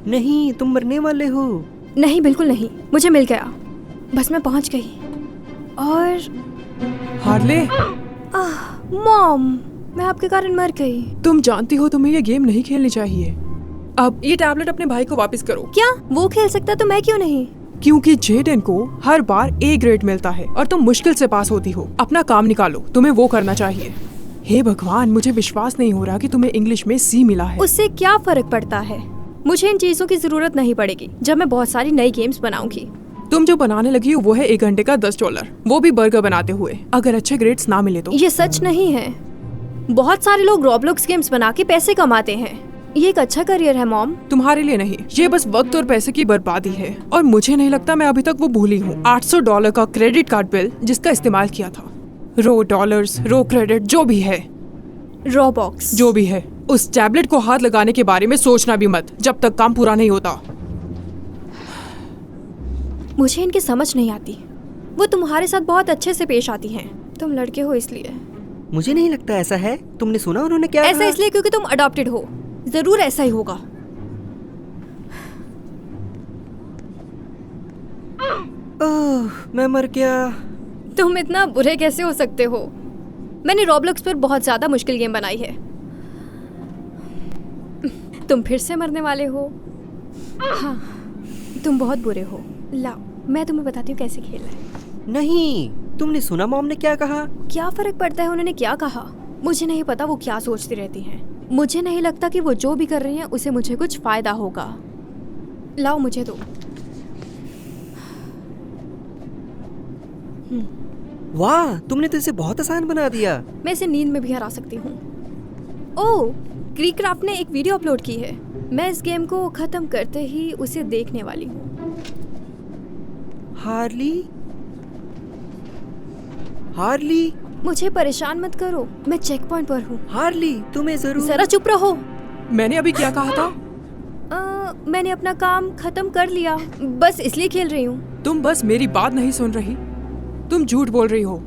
नहीं, तुम मरने वाले हो। नहीं, बिल्कुल नहीं, मुझे मिल गया। बस मैं पहुंच गई। और हार्ले, मॉम, मैं आपके कारण मर गई। तुम जानती हो तुम्हें ये गेम नहीं खेलनी चाहिए। अब ये टैबलेट अपने भाई को वापस करो। क्या वो खेल सकता तो मैं क्यों नहीं? क्योंकि जेडन को हर बार ए ग्रेड मिलता है और तुम मुश्किल से पास होती हो। अपना काम निकालो, तुम्हें वो करना चाहिए। हे भगवान, मुझे विश्वास नहीं हो रहा कि तुम्हें इंग्लिश में सी मिला है। उससे क्या फर्क पड़ता है? मुझे इन चीजों की जरूरत नहीं पड़ेगी जब मैं बहुत सारी नई गेम्स बनाऊंगी। तुम जो बनाने लगी हो वो है 1 घंटे का $10, वो भी बर्गर बनाते हुए। अगर अच्छे ग्रेड्स ना मिले तो। ये सच नहीं है। बहुत सारे लोग रॉब्लॉक्स गेम्स बना के पैसे कमाते हैं। ये एक अच्छा करियर है मॉम। तुम्हारे लिए नहीं, ये बस वक्त और पैसे की बर्बादी है। और मुझे नहीं लगता मैं अभी तक वो भूली हूँ। $800 का क्रेडिट कार्ड बिल जिसका इस्तेमाल किया था। रो डॉलर्स, रो क्रेडिट, जो भी है, रॉबॉक्स जो भी है, उस टैबलेट को हाथ लगाने के बारे में सोचना भी मत जब तक काम पूरा नहीं होता। मुझे इनकी समझ नहीं आती। वो तुम्हारे साथ बहुत अच्छे से पेश आती हैं। तुम लड़के हो इसलिए। मुझे नहीं लगता ऐसा है। तुमने सुना उन्होंने क्या ऐसा कहा? इसलिए क्योंकि तुम अडॉप्टेड हो। जरूर ऐसा ही होगा। ओह, मैं मर गया। तुम इतना बुरे कैसे हो सकते हो? मैंने रॉब्लॉक्स पर बहुत ज्यादा मुश्किल गेम बनाई है। तुम फिर से मरने वाले हो। हाँ, तुम बहुत बुरे हो। लाओ, मैं तुम्हें बताती हूँ कैसे खेलना है। नहीं, तुमने सुना मॉम ने क्या कहा? क्या फर्क पड़ता है उन्होंने क्या कहा? मुझे नहीं पता वो क्या सोचती रहती हैं। मुझे नहीं लगता कि वो जो भी कर रही हैं उसे मुझे कुछ फायदा होगा। लाओ, मुझे दो। वाह, तुमने तो इसे बहुत आसान बना दिया। मैं इसे नींद में भी हरा सकती हूँ। ओह, क्रीक्राफ्ट ने एक वीडियो अपलोड की है। मैं इस गेम को खत्म करते ही उसे देखने वाली हूँ। हार्ली, हार्ली, मुझे परेशान मत करो, मैं चेक पॉइंट पर हूँ। हार्ली, तुम्हें जरूर। जरा चुप रहो। मैंने अभी क्या कहा था? मैंने अपना काम खत्म कर लिया, बस इसलिए खेल रही हूँ। तुम बस मेरी बात नहीं सुन रही। तुम झूठ बोल रही हो।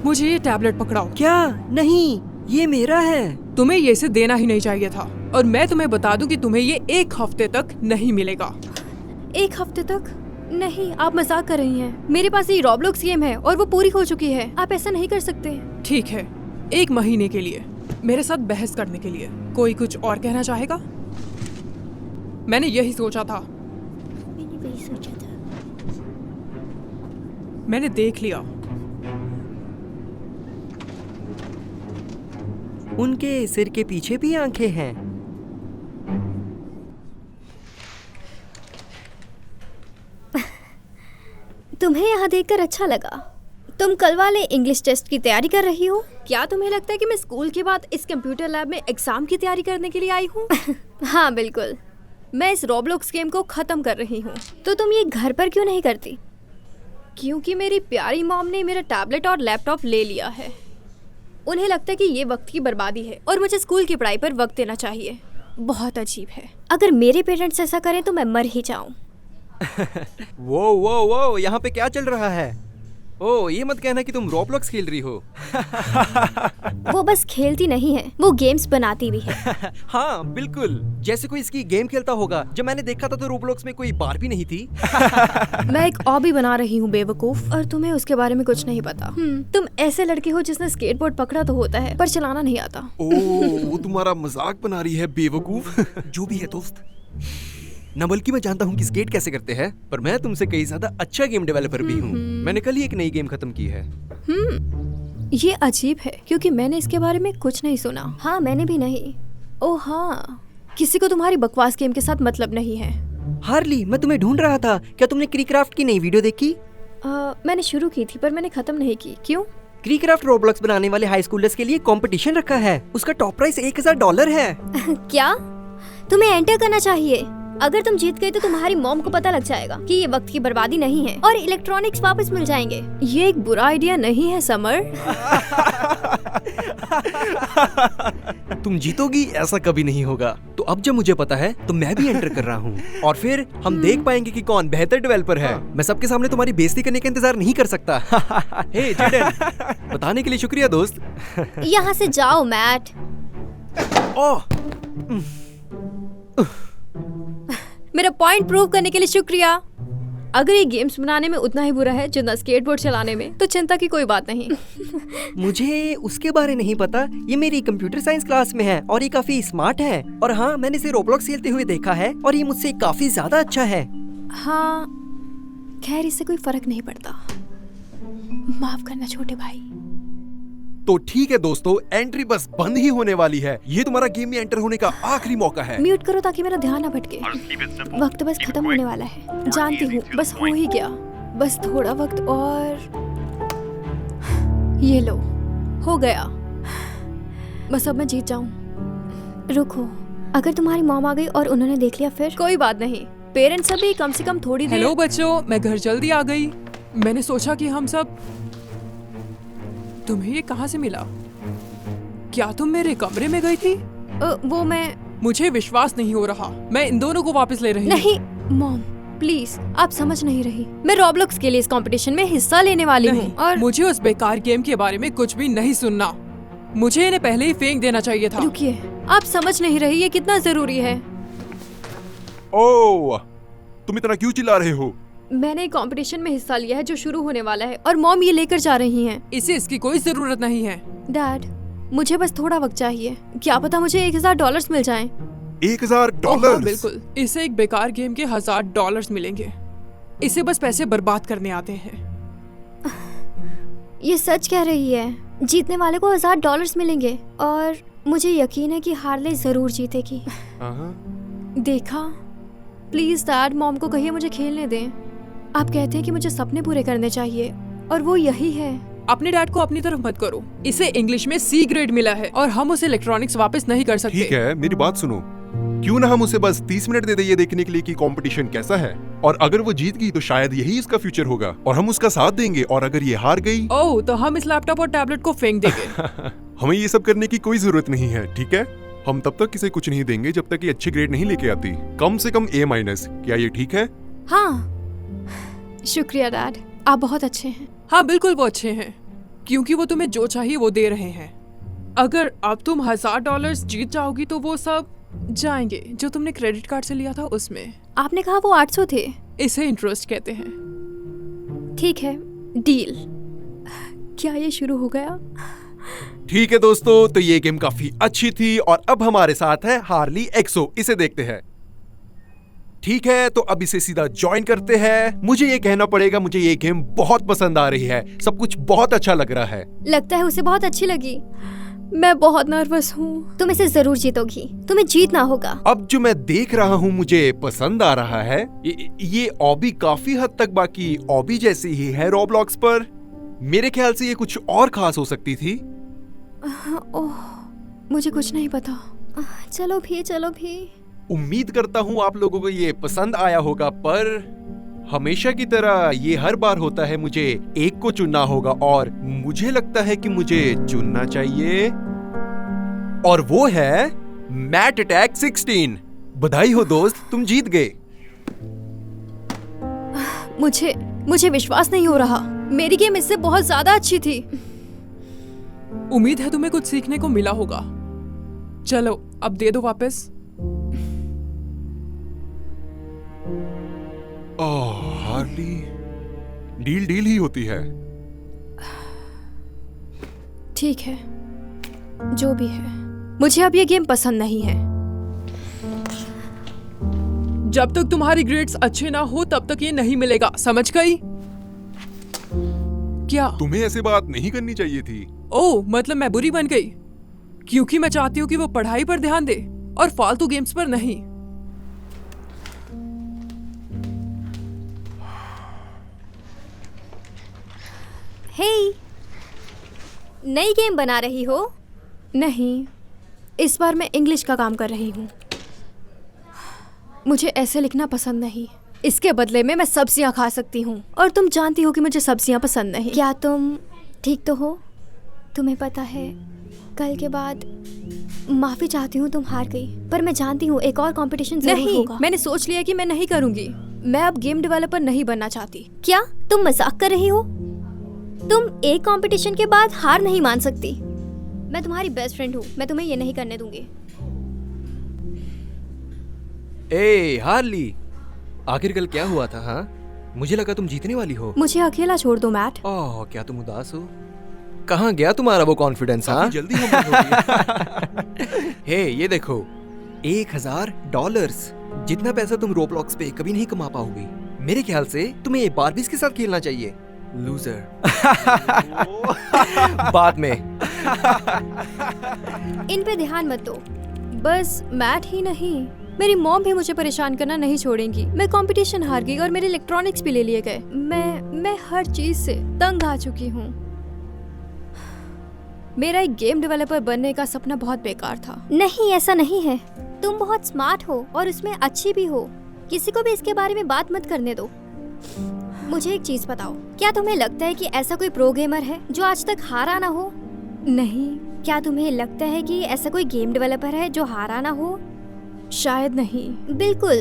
मुझे ये टैबलेट पकड़ाओ। क्या? नहीं, ये मेरा है। तुम्हें ये इसे देना ही नहीं चाहिए था। और मैं तुम्हें बता दूं कि तुम्हें ये 1 हफ्ते तक नहीं मिलेगा। 1 हफ्ते तक? नहीं, आप मजाक कर रही हैं। मेरे पास ये रॉब्लॉक्स गेम है और वो पूरी हो चुकी है। आप ऐसा नहीं कर सकते। ठीक है, 1 महीने के लिए मेरे साथ बहस करने के लिए। कोई कुछ और कहना चाहेगा? मैंने यही सोचा था। मैंने वही सोचा था। मैंने देख लिया। उनके सिर के पीछे भी आंखें हैं। तुम्हें यहाँ देखकर अच्छा लगा। तुम कल वाले इंग्लिश टेस्ट की तैयारी कर रही हो? क्या तुम्हें लगता है कि मैं स्कूल के बाद इस कंप्यूटर लैब में एग्जाम की तैयारी करने के लिए आई हूँ? हाँ बिल्कुल, मैं इस रॉब्लॉक्स गेम को खत्म कर रही हूँ। तो तुम ये घर पर क्यों नहीं करती? क्योंकि मेरी प्यारी मॉम ने मेरा टैबलेट और लैपटॉप ले लिया है। उन्हें लगता है कि ये वक्त की बर्बादी है और मुझे स्कूल की पढ़ाई पर वक्त देना चाहिए। बहुत अजीब है। अगर मेरे पेरेंट्स ऐसा करें तो मैं मर ही जाऊं। वो वो वो, यहाँ पे क्या चल रहा है? ओह, ये मत कहना कि तुम रॉब्लॉक्स खेल रही हो। वो बस खेलती नहीं है, वो गेम्स बनाती भी है। हाँ बिल्कुल, जैसे कोई इसकी गेम खेलता होगा। जब मैंने देखा था तो रॉब्लॉक्स में कोई बार भी नहीं थी। मैं एक हॉबी बना रही हूँ बेवकूफ, और तुम्हें उसके बारे में कुछ नहीं पता। तुम ऐसे लड़के हो जिसने स्केटबोर्ड पकड़ा तो होता है पर चलाना नहीं आता। ओह, वो तुम्हारा मजाक बना रही है बेवकूफ। जो भी है दोस्त, न बल्कि मैं जानता हूँ कि स्केट कैसे करते हैं, पर मैं तुमसे कई ज्यादा अच्छा गेम डेवलपर भी हूँ। मैंने कल ही एक नई गेम खत्म की है। ये अजीब है क्योंकि मैंने इसके बारे में कुछ नहीं सुना। हाँ, मैंने भी नहीं। ओह हाँ, किसी को तुम्हारी बकवास गेम के साथ मतलब नहीं है। हार्ली, मैं तुम्हें ढूंढ रहा था। क्या तुमने क्रीक्राफ्ट की नई वीडियो देखी? मैंने शुरू की थी पर मैंने खत्म नहीं की। क्यों? क्रीक्राफ्ट रॉब्लॉक्स बनाने वाले हाई स्कूलर्स के लिए कंपटीशन रखा है। उसका टॉप प्राइस $1000 है। क्या? तुम्हें एंटर करना चाहिए। अगर तुम जीत गए तो तुम्हारी मॉम को पता लग जाएगा कि ये वक्त की बर्बादी नहीं है और इलेक्ट्रॉनिक्स वापस मिल जाएंगे। ये एक बुरा आइडिया नहीं है समर। तुम जीतोगी ऐसा कभी नहीं होगा। तो अब जब मुझे पता है तो मैं भी एंटर कर रहा हूँ और फिर हम देख पाएंगे कि कौन बेहतर डेवलपर है। मैं सबके सामने तुम्हारी बेइज्जती करने का इंतजार नहीं कर सकता। हे जेडन, बताने के लिए शुक्रिया दोस्त। यहाँ से जाओ मैट। ओह मेरा पॉइंट प्रूव करने के लिए शुक्रिया। अगर ये गेम्स बनाने में उतना ही बुरा है जितना स्केटबोर्ड चलाने में, तो चिंता की कोई बात नहीं। मुझे उसके बारे नहीं पता। ये मेरी कंप्यूटर साइंस क्लास में है और ये काफी स्मार्ट है। और हाँ, मैंने इसे रोब्लॉक्स खेलते हुए देखा है और ये मुझसे काफी ज्यादा अच्छा है। हाँ, खैर इससे कोई फर्क नहीं पड़ता। माफ करना छोटे भाई। तो ठीक है दोस्तों, एंट्री बस बंद ही होने वाली है। ये तुम्हारा गेम में एंटर होने का आखिरी मौका है। म्यूट करो ताकि मेरा ध्यान न भटके। वक्त बस खत्म होने वाला है, जानती हूँ। बस हो ही गया, बस थोड़ा वक्त और। ये लो, हो गया। बस अब मैं जीत जाऊँ। रुको, अगर तुम्हारी मॉम आ गई और उन्होंने देख लिया फिर? कोई बात नहीं, पेरेंट्स अभी कम से कम थोड़ी देर। हेलो बच्चों, मैं घर जल्दी आ गई। मैंने सोचा कि हम सब। तुम्हें ये कहाँ से मिला? क्या तुम मेरे कमरे में गई थी? वो मैं। मुझे विश्वास नहीं हो रहा। मैं इन दोनों को वापस ले रही हूँ। नहीं मॉम, प्लीज, आप समझ नहीं रही। मैं रॉब्लॉक्स के लिए इस कंपटीशन में हिस्सा लेने वाली हूँ और मुझे उस बेकार गेम के बारे में कुछ भी नहीं सुनना। मुझे इन्हें पहले ही फेंक देना चाहिए था। रुकिए, आप समझ नहीं रही ये कितना जरूरी है। ओह, तुम इतना क्यों चिल्ला रहे हो? मैंने कंपटीशन में हिस्सा लिया है जो शुरू होने वाला है और मॉम ये लेकर जा रही हैं। इसे इसकी कोई जरूरत नहीं है। डैड, मुझे बस थोड़ा वक्त चाहिए। क्या पता मुझे $1000 मिल जाएं। $1000? हाँ, बिल्कुल। इसे एक बेकार गेम के $1000 मिलेंगे। इसे बस पैसे बर्बाद करने आते हैं। ये सच कह रही है। जीतने वाले को $1000 मिलेंगे और मुझे यकीन है कि हार्ले जरूर जीतेगी। देखा, प्लीज डैड, मॉम को कहिए मुझे खेलने दें। आप कहते हैं कि मुझे सपने पूरे करने चाहिए और वो यही है। अपने डैड को अपनी तरफ मत करो। इसे इंग्लिश में C ग्रेड मिला है और हम उसे इलेक्ट्रॉनिक्स वापस नहीं कर सकते। ठीक है, मेरी बात सुनो। क्यों ना हम उसे बस 30 मिनट दे दें ये देखने के लिए कि कंपटीशन कैसा है, और अगर वो जीत गई तो शायद यही इसका फ्यूचर होगा और हम उसका साथ देंगे, और अगर ये हार गई ओह, तो हम इस लैपटॉप और टैबलेट को फेंक देंगे। हमें ये सब करने की कोई जरूरत नहीं है, ठीक है? हम तब तक इसे कुछ नहीं देंगे जब तक ये अच्छे ग्रेड नहीं लेके आती। कम से कम A-। क्या ये ठीक है? हाँ, शुक्रिया डैड, आप बहुत अच्छे हैं। हाँ बिल्कुल, वो अच्छे हैं क्योंकि वो तुम्हें जो चाहिए वो दे रहे हैं। अगर अब तुम $1000 जीत जाओगी तो वो सब जाएंगे जो तुमने क्रेडिट कार्ड से लिया था उसमें। आपने कहा वो 800 थे। इसे इंटरेस्ट कहते हैं। ठीक है, डील। क्या ये शुरू हो गया? ठीक है दोस्तों, तो ये गेम काफी अच्छी थी और अब हमारे साथ है हार्ली एक्सो। इसे देखते हैं। ठीक है, तो अब इसे सीधा ज्वाइन करते हैं। मुझे ये कहना पड़ेगा, मुझे ये गेम बहुत पसंद आ रही है। सब कुछ बहुत अच्छा लग रहा है। लगता है उसे बहुत अच्छी लगी। मैं बहुत नर्वस हूँ। तुम इसे जरूर जीतोगी, तुम्हें जीतना होगा। अब जो मैं देख रहा हूँ मुझे पसंद आ रहा है। ये ऑबी काफी हद तक बाकी ऑबी जैसी ही है रॉब्लॉक्स पर। मेरे ख्याल से ये कुछ और खास हो सकती थी। ओह, मुझे कुछ नहीं पता। चलो भी। उम्मीद करता हूँ आप लोगों को ये पसंद आया होगा, पर हमेशा की तरह ये हर बार होता है, मुझे एक को चुनना होगा और मुझे लगता है कि मुझे चुनना चाहिए, और वो है मैट अटैक 16। बधाई हो दोस्त, तुम जीत गए। मुझे विश्वास नहीं हो रहा। मेरी गेम इससे बहुत ज्यादा अच्छी थी। उम्मीद है तुम्हें कुछ सीखने को मिला होगा। चलो अब दे दो वापस। हार्ली, डील ही होती है। ठीक है, जो भी है, मुझे अब ये गेम पसंद नहीं है। जब तक तुम्हारी ग्रेड्स अच्छे ना हो तब तक ये नहीं मिलेगा, समझ गई? क्या तुम्हें ऐसे बात नहीं करनी चाहिए थी। ओह, मतलब मैं बुरी बन गई? क्योंकि मैं चाहती हूँ कि वो पढ़ाई पर ध्यान दे और फालतू गेम्स पर नहीं। हे, नई गेम बना रही हो? नहीं, इस बार मैं इंग्लिश का काम कर रही हूँ। मुझे ऐसे लिखना पसंद नहीं। इसके बदले में मैं सब्जियाँ खा सकती हूँ, और तुम जानती हो कि मुझे सब्जियाँ पसंद नहीं। क्या तुम ठीक तो हो? तुम्हें पता है, कल के बाद माफी चाहती हूँ, तुम हार गई, पर मैं जानती हूँ एक और कंपटीशन जरूर होगा। मैंने सोच लिया कि मैं नहीं करूँगी। मैं अब गेम डेवलपर नहीं बनना चाहती। क्या तुम मजाक कर रही हो? तुम एक कंपटीशन के बाद हार नहीं मान सकती। मैं तुम्हारी बेस्ट फ्रेंड हूँ, मैं तुम्हें ये नहीं करने दूंगी। ए हार्ली, आखिर कल क्या हुआ था? हाँ, मुझे लगा तुम जीतने वाली हो। मुझे अकेला छोड़ दो मैट। ओह, क्या तुम उदास हो? कहाँ गया तुम्हारा वो कॉन्फिडेंस? हाँ, जल्दी हो गई। हे, ये देखो, $1000। जितना पैसा तुम रोब्लॉक्स पे कभी नहीं कमा पाओगी। मेरे ख्याल से तुम्हें बारबीज के साथ खेलना चाहिए। लूजर। बाद में। इन पे ध्यान मत दो। बस मैट ही नहीं, मेरी मॉम भी मुझे परेशान करना नहीं छोड़ेंगी। मैं कंपटीशन हार गई और मेरे इलेक्ट्रॉनिक्स भी ले लिए गए। मैं हर चीज से तंग आ चुकी हूँ। मेरा एक गेम डेवलपर बनने का सपना बहुत बेकार था। नहीं, ऐसा नहीं है। तुम बहुत स्मार्ट हो और उसमें अच्छी भी हो। किसी को भी इसके बारे में बात मत करने दो। मुझे एक चीज बताओ, क्या तुम्हें लगता है कि ऐसा कोई प्रो गेमर है जो आज तक हारा ना हो? नहीं। क्या तुम्हें लगता है कि ऐसा कोई गेम डेवलपर है जो हारा ना हो? शायद नहीं। बिल्कुल।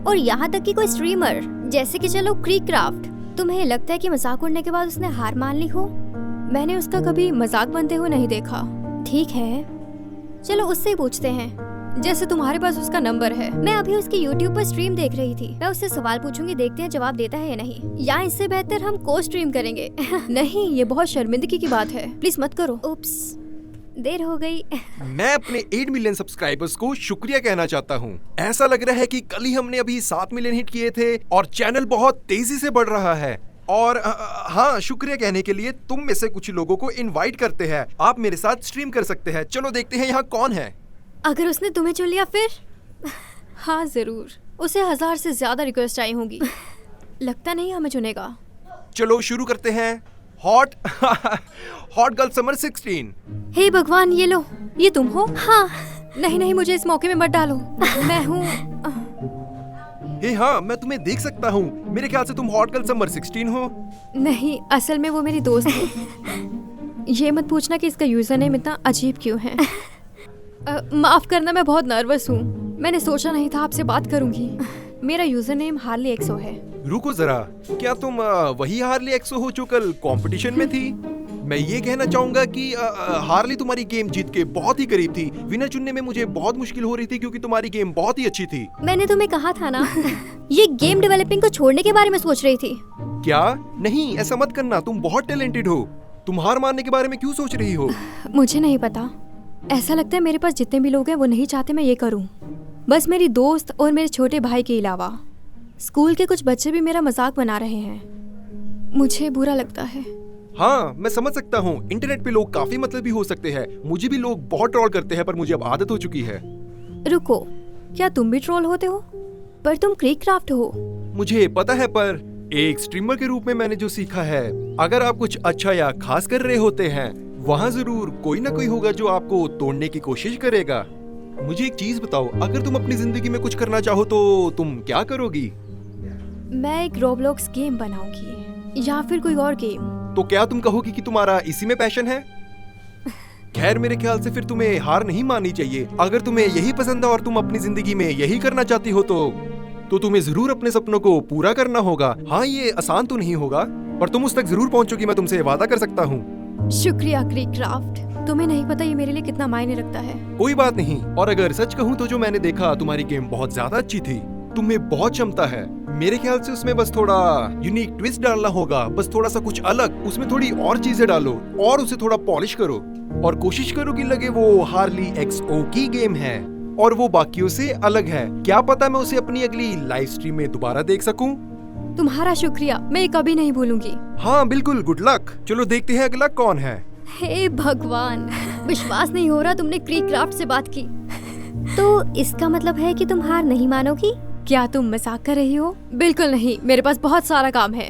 और यहाँ तक कि कोई स्ट्रीमर, जैसे कि चलो क्रीक्राफ्ट, तुम्हें लगता है कि मजाक उड़ने के बाद उसने हार मान ली हो? मैंने उसका कभी मजाक बनते हुए नहीं देखा। ठीक है, चलो उससे ही पूछते हैं। जैसे तुम्हारे पास उसका नंबर है। मैं अभी उसकी YouTube पर स्ट्रीम देख रही थी। मैं उससे सवाल पूछूंगी, देखते हैं जवाब देता है या नहीं। या इससे बेहतर हम को स्ट्रीम करेंगे। नहीं, ये बहुत शर्मिंदगी की बात है। प्लीज मत करो। उप्स, देर हो गई। मैं अपने 8 मिलियन सब्सक्राइबर्स को शुक्रिया कहना चाहता हूँ। ऐसा लग रहा है कि कल ही हमने अभी 7 मिलियन हिट किए थे और चैनल बहुत तेजी से बढ़ रहा है। और हाँ, शुक्रिया कहने के लिए तुम में से कुछ लोगों को इनवाइट करते हैं। आप मेरे साथ स्ट्रीम कर सकते हैं। चलो देखते हैं यहाँ कौन है। अगर उसने तुम्हें चुन लिया फिर? हाँ जरूर, उसे 1000 से ज्यादा रिक्वेस्ट आई होंगी। लगता नहीं हमें चुनेगा। चलो शुरू करते हैं। Hot girl summer 16। हे भगवान, ये लो, ये तुम हो? हाँ। नहीं, मुझे इस मौके में मत डालो। मैं हूँ। हे हाँ, मैं तुम्हें देख सकता हूँ। मेरे ख्याल से तुम हॉट गर्ल समर 16 हो। नहीं, असल में वो मेरी दोस्त है। ये मत पूछना कि इसका यूजर नेम इतना अजीब क्यों है। माफ करना, मैं बहुत नर्वस हूँ। मैंने सोचा नहीं था आपसे बात करूंगी। मेरा यूजर नेम हार्ली एक्सो है। रुको जरा, क्या तुम वही हार्ली एक्सो हो जो कल कंपटीशन में थी? मैं ये कहना चाहूंगा कि हार्ली तुम्हारी गेम जीत के बहुत ही करीब थी। विनर चुनने में मुझे बहुत मुश्किल हो रही थी क्योंकि तुम्हारी गेम बहुत ही अच्छी थी। मैंने तुम्हें कहा था ना। ये गेम डेवलपिंग को छोड़ने के बारे में सोच रही थी। क्या? नहीं, ऐसा मत करना। तुम बहुत टैलेंटेड हो। तुम हार मानने के बारे में क्यों सोच रही हो? मुझे नहीं पता। ऐसा लगता है मेरे पास जितने भी लोग हैं वो नहीं चाहते मैं ये करूं। बस मेरी दोस्त और मेरे छोटे भाई के अलावा स्कूल के कुछ बच्चे भी मेरा मजाक बना रहे हैं। मुझे बुरा लगता है। हाँ, मैं समझ सकता हूँ। इंटरनेट पे लोग काफी मतलबी हो सकते हैं। मुझे भी लोग बहुत ट्रोल करते हैं, पर मुझे अब आदत हो चुकी है। रुको, क्या तुम भी ट्रोल होते हो? पर तुम क्रीक्राफ्ट हो। मुझे पता है, पर एक स्ट्रीमर के रूप में मैंने जो सीखा है, अगर आप कुछ अच्छा या खास कर रहे होते हैं, वहाँ जरूर कोई ना कोई होगा जो आपको तोड़ने की कोशिश करेगा। मुझे एक चीज बताओ, अगर तुम अपनी जिंदगी में कुछ करना चाहो तो तुम क्या करोगी? मैं एक रोब्लॉक्स गेम बनाऊंगी या फिर कोई और गेम। तो क्या तुम कहोगी कि तुम्हारा इसी में पैशन है? खैर, मेरे ख्याल से फिर तुम्हें हार नहीं माननी चाहिए। अगर तुम्हें यही पसंद है और तुम अपनी जिंदगी में यही करना चाहती हो तो तुम्हें जरूर अपने सपनों को पूरा करना होगा। हाँ, ये आसान तो नहीं होगा, पर तुम उस तक जरूर पहुंचोगी, मैं तुमसे वादा कर सकता हूँ। शुक्रिया क्रीक्राफ्ट। तुम्हें नहीं पता ये मेरे लिए कितना मायने रखता है। कोई बात नहीं। और अगर सच कहूँ तो जो मैंने देखा, तुम्हारी गेम बहुत ज्यादा अच्छी थी। तुम्हें बहुत क्षमता है। मेरे ख्याल से उसमें बस थोड़ा यूनिक ट्विस्ट डालना होगा। बस थोड़ा सा कुछ अलग, उसमें थोड़ी और चीजें डालो और उसे थोड़ा पॉलिश करो और कोशिश करो कि लगे वो हार्ली एक्सओ की गेम है और वो बाकियों से अलग है। क्या पता मैं उसे अपनी अगली लाइव स्ट्रीम में दोबारा देख सकूं। तुम्हारा शुक्रिया, मैं ये कभी नहीं भूलूंगी। हाँ बिल्कुल, गुड लक। चलो देखते हैं अगला कौन है। हे भगवान, विश्वास नहीं हो रहा तुमने क्रीक्राफ्ट से बात की। तो इसका मतलब है कि तुम हार नहीं मानोगी? क्या तुम मजाक कर रही हो? बिल्कुल नहीं, मेरे पास बहुत सारा काम है।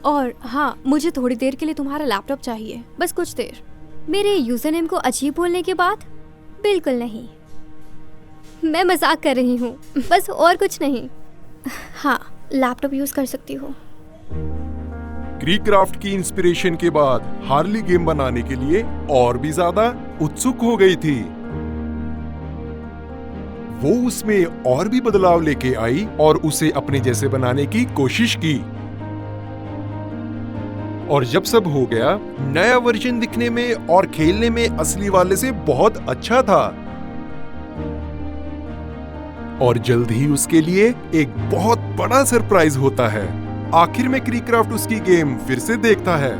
और हाँ, मुझे थोड़ी देर के लिए तुम्हारा लैपटॉप चाहिए, बस कुछ देर। मेरे यूजर नेम को अजीब बोलने के बाद? बिल्कुल नहीं, मैं मजाक कर रही हूँ, बस और कुछ नहीं। हाँ, लैपटॉप यूज कर सकती हो। क्रीक्राफ्ट की इंस्पिरेशन के बाद हार्ली गेम बनाने के लिए और भी ज्यादा उत्सुक हो गई थी। वो उसमें और भी बदलाव लेके आई और उसे अपने जैसे बनाने की कोशिश की। और जब सब हो गया, नया वर्जन दिखने में और खेलने में असली वाले से बहुत अच्छा था। और जल्द ही उसके लिए एक बहुत बड़ा सरप्राइज होता है। आखिर में क्रीक्राफ्ट उसकी गेम फिर से देखता है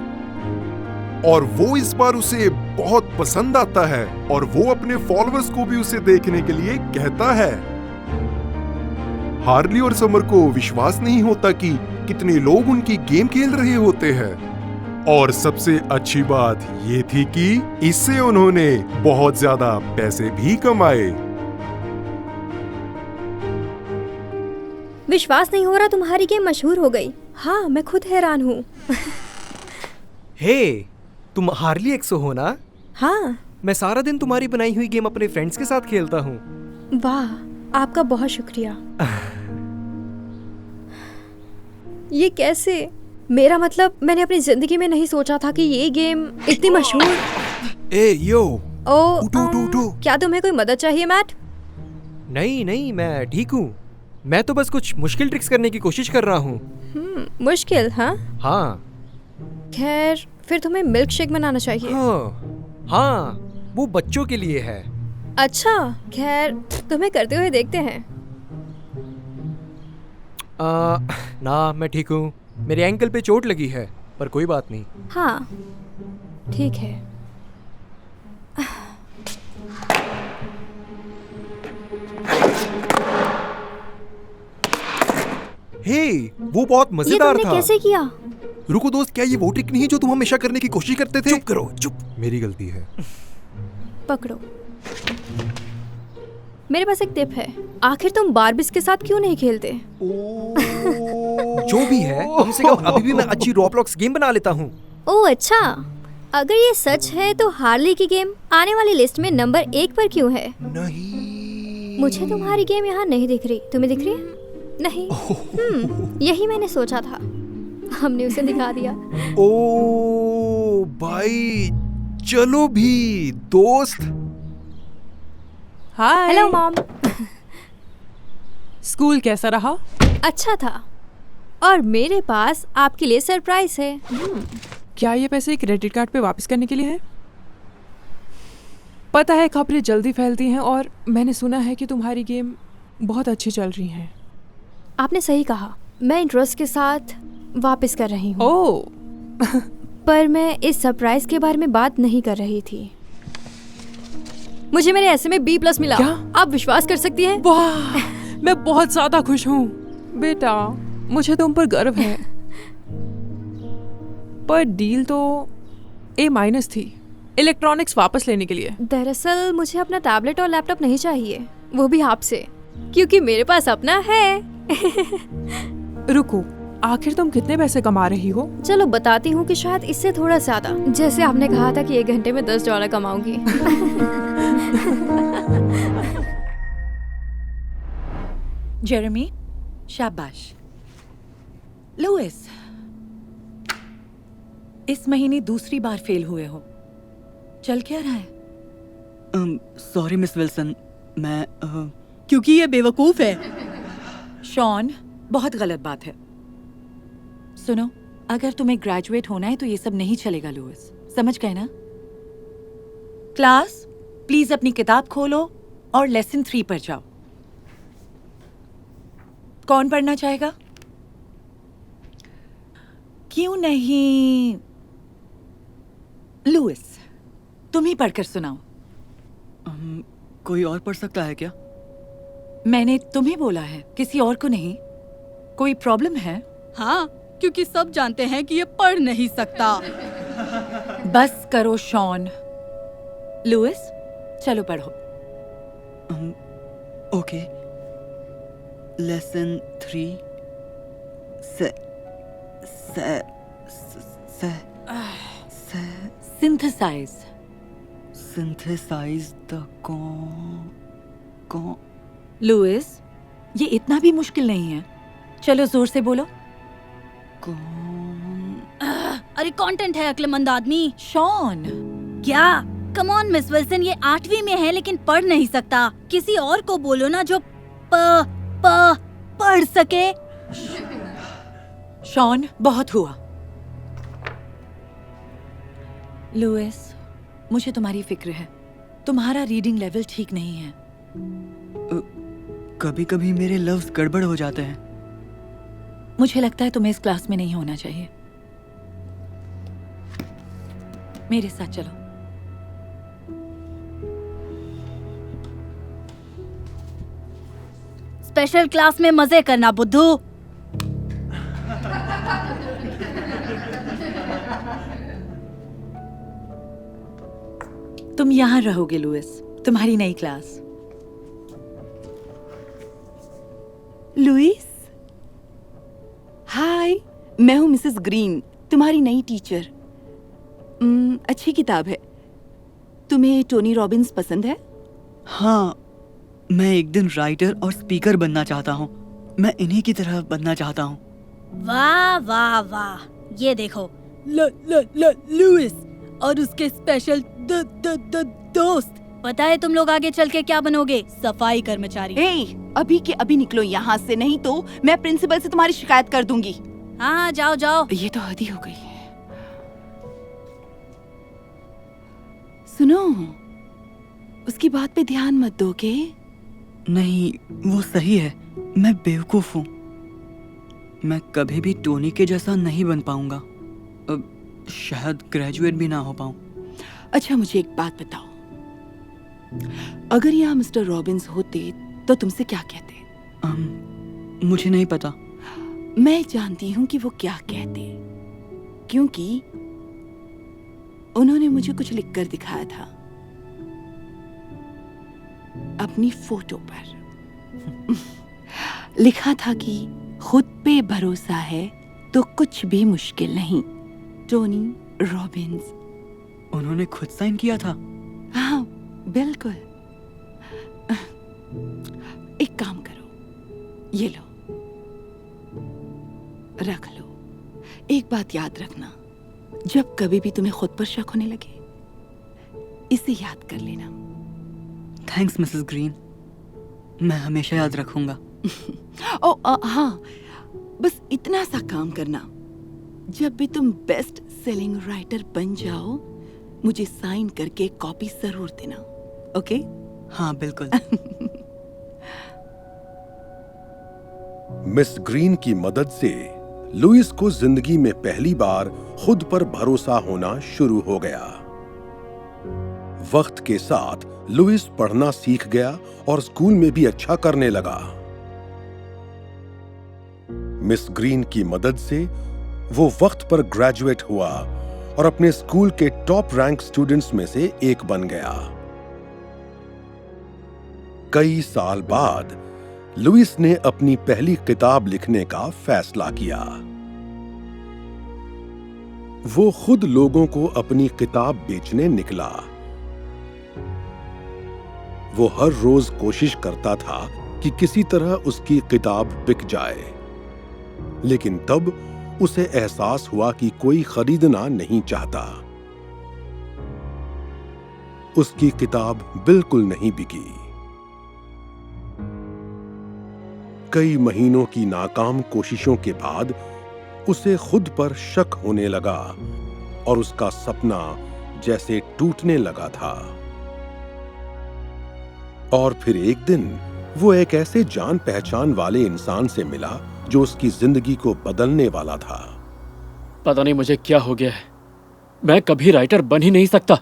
और वो इस बार उसे बहुत पसंद आता है और वो अपने फॉलोअर्स को भी उसे देखने के लिए कहता है। हार्ली और समर को विश्वास नहीं होता कि कितने लोग उनकी गेम खेल रहे होते हैं और सबसे अच्छी बात ये थी कि इससे उन्होंने बहुत ज्यादा पैसे भी कमाए। विश्वास नहीं हो रहा तुम्हारी गेम मशहूर हो गई। हाँ, मैं खुद हैरान हूँ। हे, तुम हार्ली एक्सो हो ना? हाँ। मैं सारा दिन तुम्हारी बनाई हुई गेम अपने फ्रेंड्स के साथ खेलता हूँ। वाह, आपका बहुत शुक्रिया। ये कैसे? मेरा मतलब, मैंने अपनी जिंदगी में नहीं सोचा था कि ये गेम इतनी मशहूर। ए यो, उठो। क्या तुम्हें कोई मदद चाहिए मैट? नहीं, मैं ठीक हूँ। मैं तो बस कुछ मुश्किल ट्रिक्स करने की कोशिश कर रहा हूँ। मुश्किल? हाँ। खैर, फिर तुम्हें मिल्क शेक बनाना चाहिए। हाँ, वो बच्चों के लिए है। अच्छा, खैर तुम्हें करते हुए देखते हैं। ना, मैं ठीक हूँ। मेरे एंकल पे चोट लगी है, पर कोई बात नहीं। हाँ, ठीक है। हे, वो बहुत मजेदार ये था। तुमने कैसे किया? रुको दोस्त, क्या ये वो ट्रिक नहीं है जो तुम हमेशा करने की कोशिश करते थे? चुप करो, चुप। मेरी गलती है। पकड़ो। मेरे पास एक टिप है। आखिर तुम बारबिस के साथ क्यों नहीं खेलते? जो भी है, कम से कम अभी भी मैं अच्छी रोब्लॉक्स गेम बना लेता हूँ। ओह अच्छा, अगर ये सच है तो हार्ली की गेम आने वाली लिस्ट में नंबर 1 पर क्यों है? नहीं, मुझे तुम्हारी गेम यहाँ नहीं दिख रही। तुम्हें दिख रही है? नहीं। यही मैंने सोचा था। हमने उसे दिखा दिया। ओ भाई, चलो भी दोस्त। हाय। Hello mom. स्कूल कैसा रहा? अच्छा था, और मेरे पास आपके लिए सरप्राइज है। क्या ये पैसे क्रेडिट कार्ड पे वापस करने के लिए है? पता है, खबरें जल्दी फैलती हैं और मैंने सुना है कि तुम्हारी गेम बहुत अच्छी चल रही है। आपने सही कहा। मैं इंटरेस्ट के साथ वापस कर रही हूँ। ओह। पर मैं इस सरप्राइज के बारे में बात नहीं कर रही थी। मुझे मेरे ऐसे में B+ मिला। क्या? आप विश्वास कर सकती हैं? वाह, मैं बहुत ज्यादा खुश हूँ बेटा, मुझे तुम पर गर्व है। पर डील तो A- थी इलेक्ट्रॉनिक्स वापस लेने के लिए। दरअसल मुझे अपना टैबलेट और लैपटॉप नहीं चाहिए, वो भी आपसे, क्योंकि मेरे पास अपना है। रुको, आखिर तुम कितने पैसे कमा रही हो? चलो बताती हूँ कि शायद इससे थोड़ा ज्यादा। जैसे आपने कहा था कि 1 घंटे में $10 कमाऊंगी। जेरेमी, शाबाश। लुइस, इस महीने दूसरी बार फेल हुए हो। चल क्या रहा है? सॉरी मिस विल्सन, मैं क्योंकि ये बेवकूफ है। शॉन, बहुत गलत बात है। सुनो, अगर तुम्हें ग्रेजुएट होना है तो ये सब नहीं चलेगा लुइस, समझ गए ना? क्लास, प्लीज अपनी किताब खोलो और लेसन 3 पर जाओ। कौन पढ़ना चाहेगा? क्यों नहीं? लुइस, तुम ही पढ़कर सुनाओ। कोई और पढ़ सकता है क्या? मैंने तुम्हें बोला है, किसी और को नहीं। कोई प्रॉब्लम है? हाँ, क्योंकि सब जानते हैं कि ये पढ़ नहीं सकता। बस करो शॉन। लुइस, चलो पढ़ो। Okay. Lesson 3 synthesize. Synthesize the Louis, ये इतना भी मुश्किल नहीं है। चलो जोर से बोलो। अरे कंटेंट है अक्लमंद आदमी। शॉन, क्या? कम ऑन मिस विल्सन, ये 8वीं में है लेकिन पढ़ नहीं सकता। किसी और को बोलो ना जो पढ़ सके। शॉन, बहुत हुआ। लुइस, मुझे तुम्हारी फिक्र है। तुम्हारा रीडिंग लेवल ठीक नहीं है। कभी कभी मेरे लफ्ज गड़बड़ हो जाते हैं। मुझे लगता है तुम्हें इस क्लास में नहीं होना चाहिए। मेरे साथ चलो। स्पेशल क्लास में मजे करना बुद्धू। तुम यहाँ रहोगे लुइस, तुम्हारी नई क्लास। लुइस, हाय, मैं हूँ मिसेस ग्रीन, तुम्हारी नई टीचर। अच्छी किताब है। तुम्हें टोनी रॉबिन्स पसंद है? हाँ, मैं एक दिन राइटर और स्पीकर बनना चाहता हूँ। मैं इन्हीं की तरह बनना चाहता हूँ। वाह वाह वाह, ये देखो लुइस और उसके स्पेशल दोस्त। पता है तुम लोग आगे चल के क्या बनोगे? सफाई कर्मचारी। अभी के अभी निकलो यहाँ से, नहीं तो मैं प्रिंसिपल से तुम्हारी शिकायत कर दूंगी। हाँ जाओ जाओ। ये तो हद ही हो गई है। सुनो, उसकी बात पे ध्यान मत दोगे। नहीं, वो सही है। मैं बेवकूफ हूँ। मैं कभी भी टोनी के जैसा नहीं बन पाऊंगा। शायद ग्रेजुएट भी ना हो पाऊं। अच्छा, मुझे एक बात बताओ, अगर यहाँ मिस्टर रॉबिन्स होते तो तुमसे क्या कहते? मुझे नहीं पता। मैं जानती हूँ कि वो क्या कहते, क्योंकि उन्होंने मुझे कुछ लिखकर दिखाया था अपनी फोटो पर। लिखा था कि खुद पे भरोसा है तो कुछ भी मुश्किल नहीं, टोनी रॉबिन्स। उन्होंने खुद साइन किया था? हाँ बिल्कुल। एक काम करो, ये लो, रख लो। एक बात याद रखना, जब कभी भी तुम्हें खुद पर शक होने लगे, इसे याद कर लेना। थैंक्स मिसेस ग्रीन, मैं हमेशा याद रखूंगा। हाँ, बस इतना सा काम करना, जब भी तुम बेस्ट सेलिंग राइटर बन जाओ, मुझे साइन करके कॉपी जरूर देना। ओके? हाँ बिल्कुल। मिस ग्रीन की मदद से लुइस को जिंदगी में पहली बार खुद पर भरोसा होना शुरू हो गया। वक्त के साथ लुइस पढ़ना सीख गया और स्कूल में भी अच्छा करने लगा। मिस ग्रीन की मदद से वो वक्त पर ग्रेजुएट हुआ और अपने स्कूल के टॉप रैंक स्टूडेंट्स में से एक बन गया। कई साल बाद लुइस ने अपनी पहली किताब लिखने का फैसला किया। वो खुद लोगों को अपनी किताब बेचने निकला। वो हर रोज कोशिश करता था कि किसी तरह उसकी किताब बिक जाए, लेकिन तब उसे एहसास हुआ कि कोई खरीदना नहीं चाहता। उसकी किताब बिल्कुल नहीं बिकी। कई महीनों की नाकाम कोशिशों के बाद उसे खुद पर शक होने लगा और उसका सपना जैसे टूटने लगा था। और फिर एक दिन वो एक ऐसे जान पहचान वाले इंसान से मिला जो उसकी जिंदगी को बदलने वाला था। पता नहीं मुझे क्या हो गया है, मैं कभी राइटर बन ही नहीं सकता।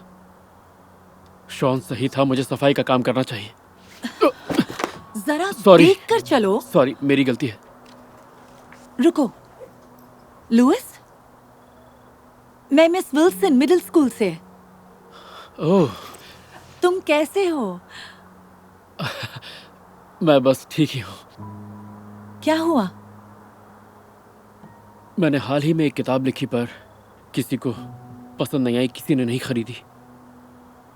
शॉन सही था, मुझे सफाई का काम करना चाहिए। जरा सॉरी, देख कर चलो। सॉरी, मेरी गलती है। रुको, लुइस, मैं मिस विल्सन मिडिल स्कूल से। ओह, तुम कैसे हो? मैं बस ठीक ही हूँ। क्या हुआ? मैंने हाल ही में एक किताब लिखी पर किसी को पसंद नहीं आई, किसी ने नहीं खरीदी।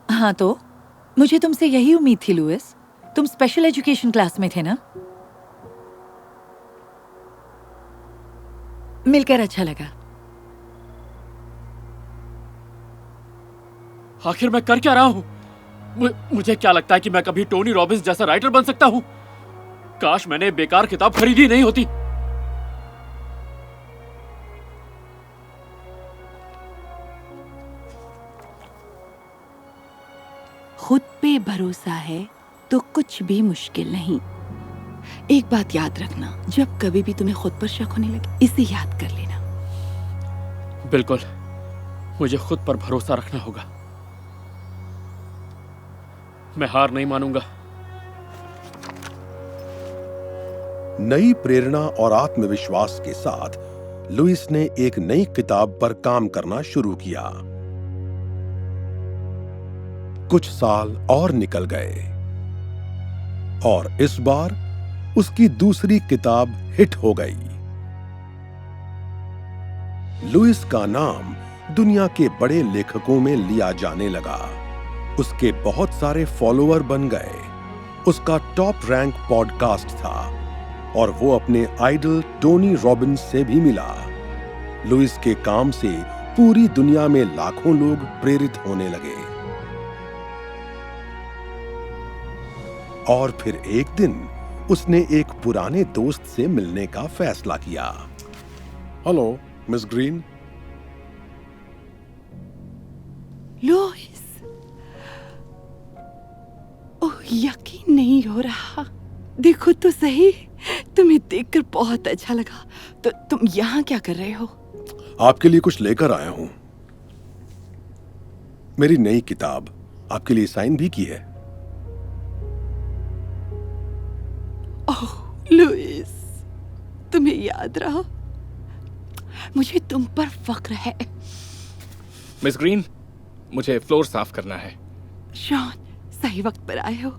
हाँ तो मुझे तुमसे यही उम्मीद थी लुइस। तुम स्पेशल एजुकेशन क्लास में थे ना? मिलकर अच्छा लगा। आखिर मैं कर क्या रहा हूँ? मुझे क्या लगता है कि मैं कभी टोनी रॉबिन्स जैसा राइटर बन सकता हूँ? काश मैंने बेकार किताब खरीदी नहीं होती। खुद पे भरोसा है तो कुछ भी मुश्किल नहीं, एक बात याद रखना, जब कभी भी तुम्हें खुद पर शक होने लगे इसे याद कर लेना। बिल्कुल, मुझे खुद पर भरोसा रखना होगा। मैं हार नहीं मानूंगा। नई प्रेरणा और आत्मविश्वास के साथ लुइस ने एक नई किताब पर काम करना शुरू किया। कुछ साल और निकल गए और इस बार उसकी दूसरी किताब हिट हो गई। लुइस का नाम दुनिया के बड़े लेखकों में लिया जाने लगा। उसके बहुत सारे फॉलोअर बन गए। उसका टॉप रैंक पॉडकास्ट था और वो अपने आइडल टोनी रॉबिन्स से भी मिला। लुइस के काम से पूरी दुनिया में लाखों लोग प्रेरित होने लगे। और फिर एक दिन उसने एक पुराने दोस्त से मिलने का फैसला किया। Hello miss green. लुइस, ओह यकीन नहीं हो रहा। देखो तो सही, तुम्हें देखकर बहुत अच्छा लगा। तो तुम यहाँ क्या कर रहे हो? आपके लिए कुछ लेकर आया हूं। मेरी नई किताब आपके लिए साइन भी की है। ओह लुइस, तुम्हें याद रहा, मुझे तुम पर फक्र है। मिस ग्रीन, मुझे फ्लोर साफ करना है। शॉन, सही वक्त पर आए हो।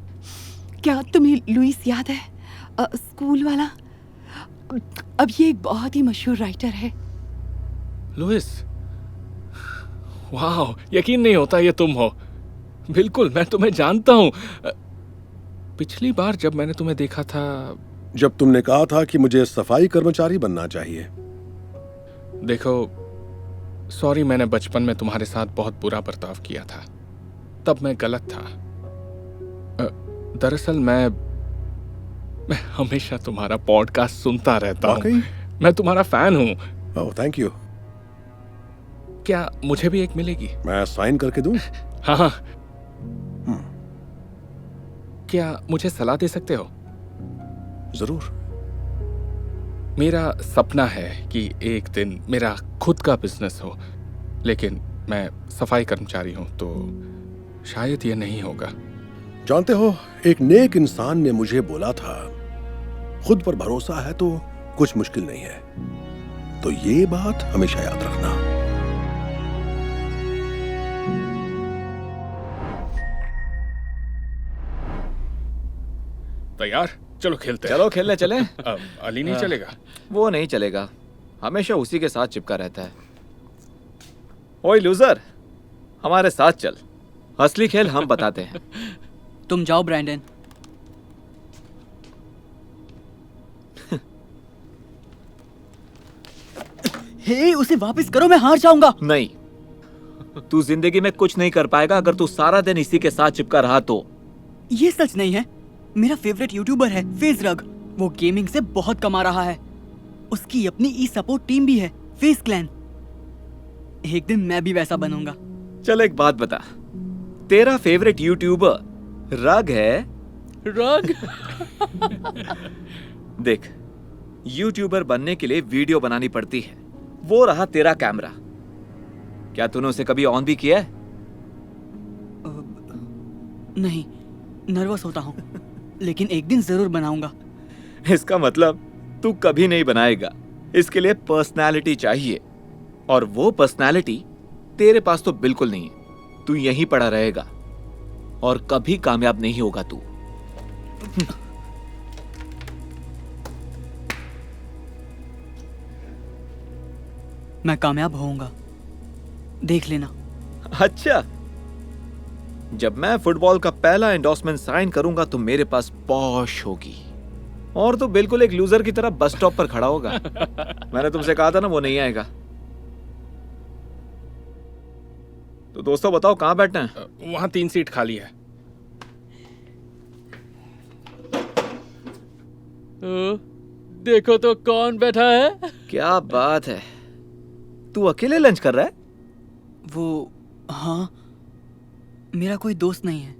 क्या तुम्हें लुइस याद है? स्कूल वाला। अब ये एक बहुत ही मशहूर राइटर है। लुइस, वाह, यकीन नहीं होता ये तुम हो। बिल्कुल, मैं तुम्हें जानता हूँ। पिछली बार जब मैंने तुम्हें देखा था, जब तुमने कहा था कि मुझे सफाई कर्मचारी बनना चाहिए। देखो, सॉरी, मैंने बचपन में तुम्हारे साथ बहुत बुरा बर्ताव किया था। तब मैं गलत था। दरअसल मैं हमेशा तुम्हारा पॉडकास्ट सुनता रहता हूँ। मैं तुम्हारा फैन हूँ। ओह, थैंक यू। क्या मुझे भी एक मिलेगी? मैं साइन करके दूं? हाँ। क्या मुझे सलाह दे सकते हो? जरूर। मेरा सपना है कि एक दिन मेरा खुद का बिजनेस हो, लेकिन मैं सफाई कर्मचारी हूं, तो शायद ये नहीं होगा। जानते हो, एक नेक इंसान ने मुझे बोला था, खुद पर भरोसा है तो कुछ मुश्किल नहीं है। तो ये बात हमेशा याद रखना। तैयार? चलो खेलते हैं। चलो खेलने चले। अली नहीं चलेगा? वो नहीं चलेगा, हमेशा उसी के साथ चिपका रहता है। ओए लूजर, हमारे साथ चल, असली खेल हम बताते हैं। तुम जाओ ब्रैंडन। हे, उसे वापस करो, मैं हार जाऊंगा। नहीं, तू जिंदगी में कुछ नहीं कर पाएगा अगर तू सारा दिन इसी के साथ चिपका रहा तो। ये सच नहीं है। मेरा फेवरेट यूट्यूबर है फेस रग। वो गेमिंग से बहुत कमा रहा है। उसकी अपनी ई सपोर्ट टीम भी है, फेस क्लैन। एक दिन मैं भी वैसा बनूंगा। चल एक बात बता, तेरा फेवरेट यूट्यूबर रग है? रग? देख, यूट्यूबर बनने के लिए वीडियो बनानी पड़ती है। वो रहा तेरा कैमरा। क्या तूने उसे कभी ऑन भी किया है? नहीं, नर्वस होता हूँ, लेकिन एक दिन जरूर बनाऊंगा। इसका मतलब तू कभी नहीं बनाएगा। इसके लिए पर्सनालिटी चाहिए, और वो पर्सनालिटी तेरे पास तो बिल्कुल नहीं है। तू यहीं पड़ा रहेगा और कभी कामयाब नहीं होगा तू। मैं कामयाब होऊंगा, देख लेना। अच्छा, जब मैं फुटबॉल का पहला एंडोर्समेंट साइन करूंगा तो मेरे पास पॉश होगी, और तो बिल्कुल एक लूजर की तरह बस स्टॉप पर खड़ा होगा। मैंने तुमसे कहा था ना, वो नहीं आएगा। तो दोस्तों बताओ कहां बैठना है? वहां 3 सीट खाली है। देखो तो कौन बैठा है। क्या बात है, तू अकेले लंच कर रहा है? वो, हाँ, मेरा कोई दोस्त नहीं है।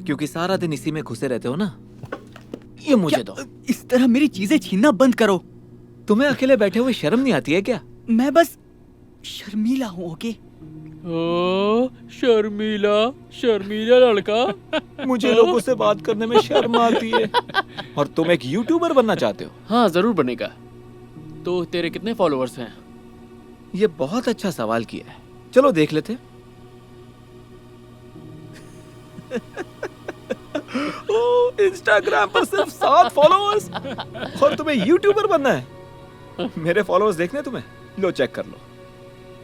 क्योंकि सारा दिन इसी में घुसे रहते हो ना। ये मुझे दो। इस तरह मेरी चीजें छीनना बंद करो। तुम्हें अकेले बैठे हुए शर्म नहीं आती है क्या? मैं बस शर्मीला हूँ, ओके? ओ, शर्मीला लड़का। मुझे लोगों से बात करने में शर्म आती है। और तुम एक यूट्यूबर बनना चाहते हो? हाँ, जरूर बनेगा। तो तेरे कितने फॉलोअर्स हैं? ये बहुत अच्छा सवाल किया है, चलो देख लेते हैं। इंस्टाग्राम पर सिर्फ 7 फॉलोअर्स और तुम्हें यूट्यूबर बनना है। मेरे फॉलोअर्स देखने तुम्हें? लो चेक कर लो,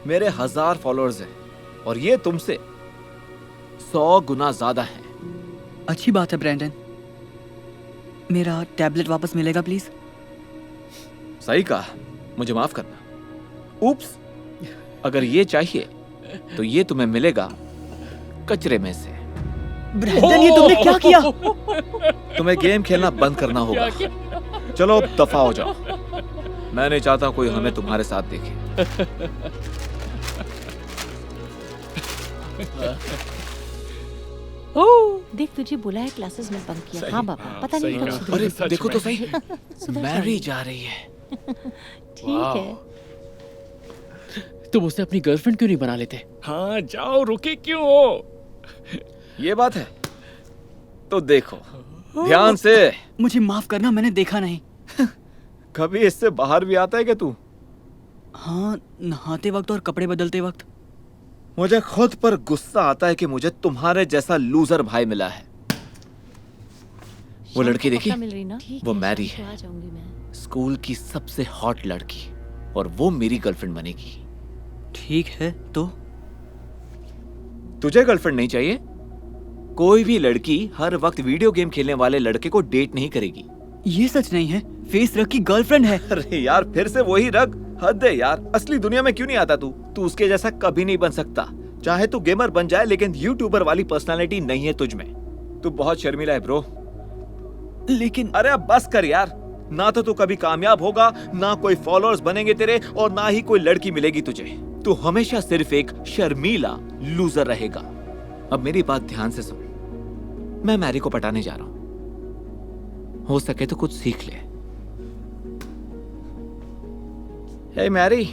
मेरे 1000 फॉलोअर्स हैं और ये तुमसे 100 गुना ज्यादा है। अच्छी बात है ब्रैंडन, मेरा टैबलेट वापस मिलेगा प्लीज? सही कहा, मुझे माफ करना। उप्स, अगर ये चाहिए तो ये तुम्हें मिलेगा कचरे में से। ब्रैंडन, ये तुमने क्या किया? तुम्हें गेम खेलना बंद करना होगा। चलो अब दफा हो जाओ, मैं नहीं चाहता कोई हमें तुम्हारे साथ देखे। देख, तुझे बुला है क्लासेस में बंक किया। हाँ बाबा, पता नहीं कब सुधरेगी। अरे देखो तो सही, सुधर मैरी जाएगी। जा रही है। ठीक है। तुम उसे अपनी गर्लफ्रेंड क्यों नहीं बना लेते? हाँ जाओ, रुके क्यों हो? ये बात है तो देखो ध्यान से। मुझे माफ करना, मैंने देखा नहीं। कभी इससे बाहर भी आता है क्या तू? हाँ, नहाते वक्त और कपड़े बदलते वक्त। मुझे खुद पर गुस्सा आता है कि मुझे तुम्हारे जैसा लूजर भाई मिला है। वो लड़की देखी? वो मैरी है, स्कूल की सबसे हॉट लड़की, और वो मेरी गर्लफ्रेंड बनेगी। ठीक है, तो तुझे गर्लफ्रेंड नहीं चाहिए? कोई भी लड़की हर वक्त वीडियो गेम खेलने वाले लड़के को डेट नहीं करेगी। ये सच नहीं है, फेस रग की गर्लफ्रेंड है। अरे यार, फिर से वही रग, हद है यार। असली दुनिया में क्यों नहीं आता तू? तू उसके जैसा कभी नहीं बन सकता। चाहे तू गेमर बन जाए, लेकिन यूट्यूबर वाली पर्सनालिटी नहीं है तुझ में। तू बहुत शर्मिला है ब्रो। लेकिन अरे अब बस कर यार, ना तो तू कभी कामयाब होगा, ना कोई फॉलोअर्स बनेंगे तेरे, और ना ही कोई लड़की मिलेगी तुझे। तू हमेशा सिर्फ एक शर्मीला लूजर रहेगा। अब मेरी बात ध्यान से सुन, मैं मैरी को पटाने जा रहा हूं। हो सके तो कुछ सीख ले। हे मैरी,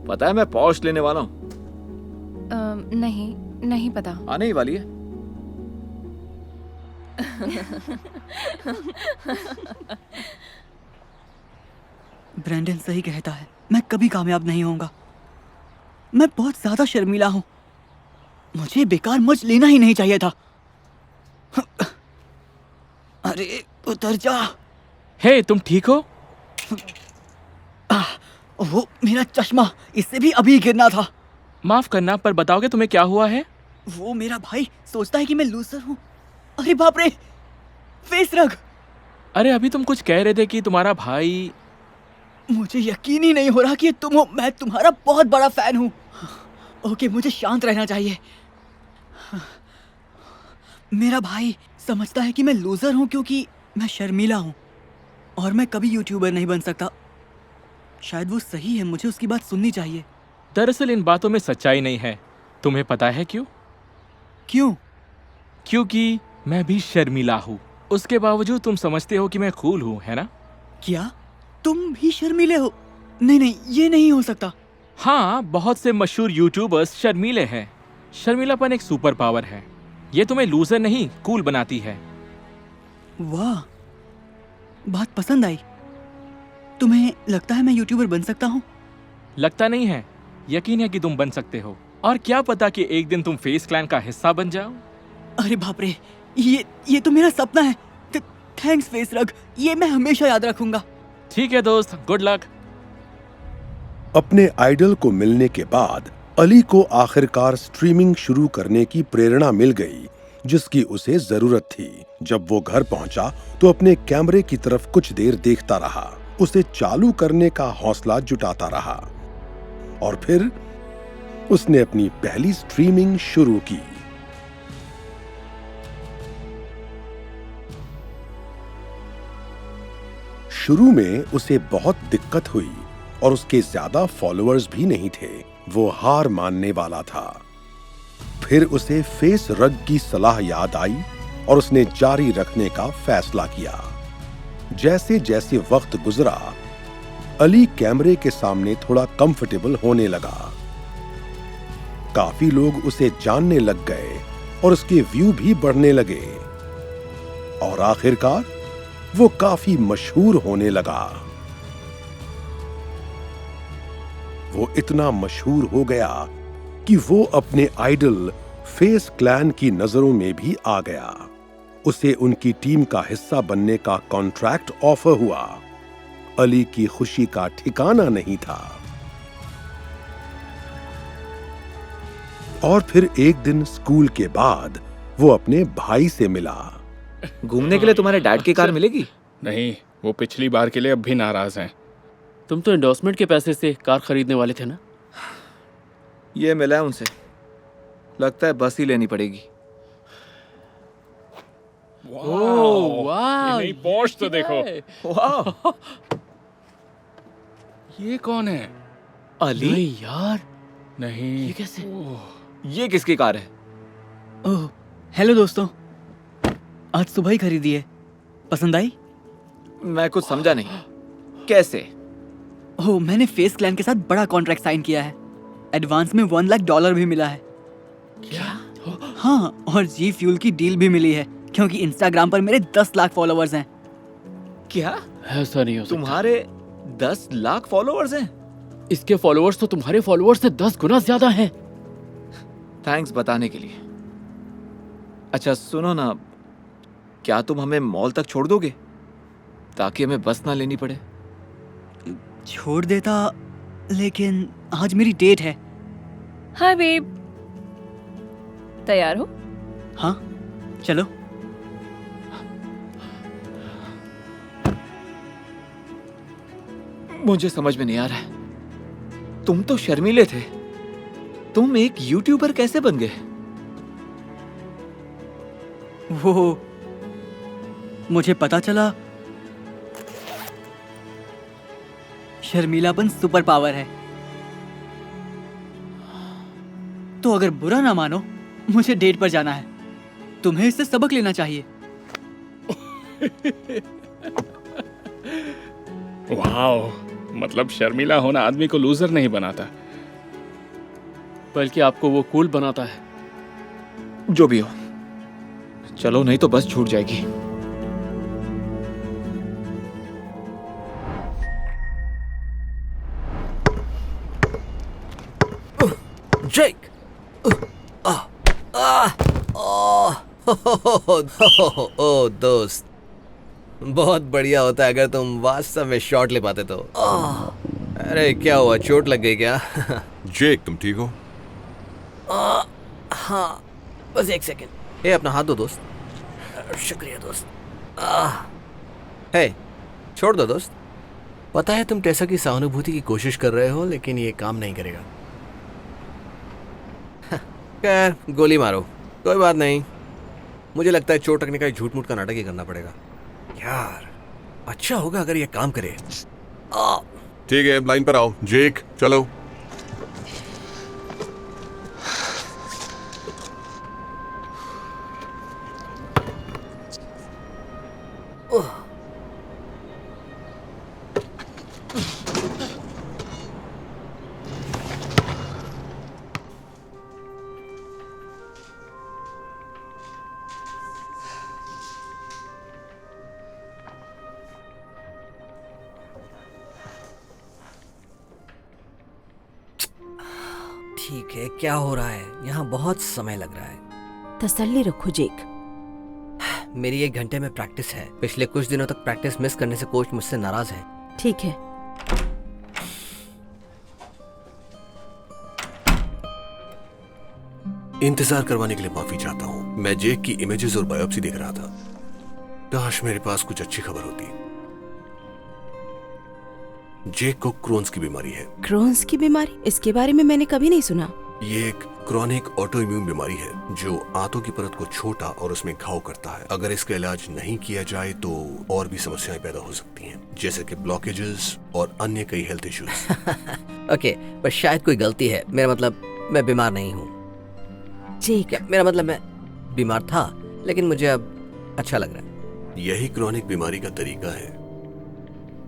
पता है मैं पॉर्श लेने वाला हूं। नहीं पता। आने ही वाली है। ब्रैंडन सही कहता है, मैं कभी कामयाब नहीं होऊंगा। मैं बहुत ज्यादा शर्मीला हूं। मुझे बेकार मच लेना ही नहीं चाहिए था। अरे उतर जा। हे, तुम ठीक हो? वो मेरा चश्मा, इससे भी अभी गिरना था। माफ करना, पर बताओगे तुम्हें क्या हुआ है? वो मेरा भाई सोचता है कि मैं लूजर हूँ। अरे बाप रे, फेस रग। अरे अभी तुम कुछ कह रहे थे कि तुम्हारा भाई। मुझे यकीन ही नहीं हो रहा कि तुम हो। मैं तुम्हारा बहुत बड़ा फैन हूँ। ओके, मुझे शांत रहना चाहिए। मेरा भाई समझता है कि मैं लूजर हूँ क्योंकि मैं शर्मीला हूँ और मैं कभी यूट्यूबर नहीं बन सकता। शायद वो सही है, मुझे उसकी बात सुननी चाहिए। दरअसल इन बातों में सच्चाई नहीं है। तुम्हें पता है क्यों? क्यों? क्योंकि मैं भी शर्मीला हूँ। उसके बावजूद तुम समझते हो कि मैं कूल हूँ, है ना? क्या तुम भी शर्मीले हो? नहीं, ये नहीं हो सकता। हाँ, बहुत से मशहूर यूट्यूबर्स शर्मीले हैं। शर्मीलापन एक सुपर पावर है। ये तुम्हें लूजर नहीं, कूल बनाती है। वाह, बात पसंद आई। तुम्हें लगता है मैं यूट्यूबर बन सकता हूँ? लगता नहीं है, यकीन है कि तुम बन सकते हो। और क्या पता कि एक दिन तुम फेस क्लैन का हिस्सा बन जाओ। अरे बाप रे, ये तो मेरा सपना है। थैंक्स फेस रग, ये मैं हमेशा याद रखूंगा। ठीक है दोस्त, गुड लक। अपने आइडल को मिलने के बाद अली को आखिरकार स्ट्रीमिंग शुरू करने की प्रेरणा मिल गई, जिसकी उसे जरूरत थी। जब वो घर पहुंचा तो अपने कैमरे की तरफ कुछ देर देखता रहा, उसे चालू करने का हौसला जुटाता रहा और फिर उसने अपनी पहली स्ट्रीमिंग शुरू की। शुरू में उसे बहुत दिक्कत हुई और उसके ज्यादा फॉलोअर्स भी नहीं थे। वो हार मानने वाला था। फिर उसे फेस रग की सलाह याद आई और उसने जारी रखने का फैसला किया। जैसे जैसे वक्त गुजरा, अली कैमरे के सामने थोड़ा कंफर्टेबल होने लगा। काफी लोग उसे जानने लग गए और उसके व्यू भी बढ़ने लगे और आखिरकार वो काफी मशहूर होने लगा। वो इतना मशहूर हो गया कि वो अपने आइडल फेस क्लैन की नजरों में भी आ गया। उसे उनकी टीम का हिस्सा बनने का कॉन्ट्रैक्ट ऑफर हुआ। अली की खुशी का ठिकाना नहीं था। और फिर एक दिन स्कूल के बाद वो अपने भाई से मिला। घूमने के लिए तुम्हारे डैड की कार मिलेगी? नहीं, वो पिछली बार के लिए अब भी नाराज हैं। तुम तो एंडोर्समेंट के पैसे से कार खरीदने वाले थे ना? ये मिला है उनसे। लगता है बस ही लेनी पड़ेगी। वाह, नहीं पहुंच तो देखो। वाह, ये कौन है? अली? नहीं यार, नहीं, ये कैसे? ये किसकी कार है? ओह, हेलो दोस्तों। आज सुबह ही खरीदी है। पसंद आई? मैं कुछ समझा नहीं। कैसे? ओह, मैंने फेस क्लैन के साथ बड़ा कॉन्ट्रैक्ट साइन किया है। एडवांस में $1 लाख भी मिला है। क्या? हाँ, और जी फ्यूल की डील भी मिली है क्योंकि इंस्टाग्राम पर मेरे 10 लाख फॉलोअर्स हैं। क्या? ऐसा नहीं हो सकता। तुम्हारे 10 लाख फॉलोअर्स हैं? इसके फॉलोअर्स तो तुम्हारे फॉलोअर्स से 10 गुना ज्यादा हैं। थैंक्स बताने के लिए। अच्छा सुनो ना, क्या तुम हमें मॉल तक छोड़ दोगे ताकि हमें बस ना लेनी पड़े? छोड़ देता, लेकिन आज मेरी डेट है। हाय बेब, तैयार हो? हाँ, चलो। मुझे समझ में नहीं आ रहा है। तुम तो शर्मीले थे, तुम एक यूट्यूबर कैसे बन गए? वो मुझे पता चला शर्मीलापन सुपर पावर है। तो अगर बुरा ना मानो, मुझे डेट पर जाना है। तुम्हें इससे सबक लेना चाहिए। वाह, मतलब शर्मीला होना आदमी को लूजर नहीं बनाता, बल्कि आपको वो कूल बनाता है। जो भी हो, चलो नहीं तो बस छूट जाएगी। जेक, ओ दोस्त, बहुत बढ़िया होता है अगर तुम वास्तव में शॉट ले पाते तो। अरे क्या हुआ, चोट लग गई क्या? जेक, तुम ठीक हो? हाँ, बस एक सेकंड। अपना हाथ दो दोस्त। शुक्रिया दोस्त। हे, छोड़ दो दोस्त। पता है तुम टेसा की सहानुभूति की कोशिश कर रहे हो, लेकिन ये काम नहीं करेगा। खैर, गोली मारो, कोई बात नहीं। मुझे लगता है चोट लगने का झूठ मूठ का नाटक ही करना पड़ेगा। यार, अच्छा होगा अगर ये काम करे। ठीक है, लाइन पर आओ। जेक, चलो। ठीक है, क्या हो रहा है? यहाँ बहुत समय लग रहा है। तसल्ली रखो जेक। मेरी 1 घंटे में प्रैक्टिस है। पिछले कुछ दिनों तक प्रैक्टिस मिस करने से कोच मुझसे नाराज है। ठीक है। इंतजार करवाने के लिए माफी चाहता हूँ। मैं जेक की इमेजेस और बायोप्सी देख रहा था। काश मेरे पास कुछ अच्छी खबर होती। जेक को क्रोन्स की बीमारी है। क्रोन्स की बीमारी? इसके बारे में मैंने कभी नहीं सुना। ये एक क्रॉनिक ऑटो इम्यून बीमारी है जो आंतों की परत को छोटा और उसमें घाव करता है। अगर इसका इलाज नहीं किया जाए तो और भी समस्याएं पैदा हो सकती हैं, जैसे कि ब्लॉकेजेस और अन्य कई हेल्थ इश्यूज। ओके, पर शायद कोई गलती है। मेरा मतलब मैं बीमार नहीं हूँ। जेक, मेरा मतलब मैं बीमार था, लेकिन मुझे अब अच्छा लग रहा है। यही क्रॉनिक बीमारी का तरीका है।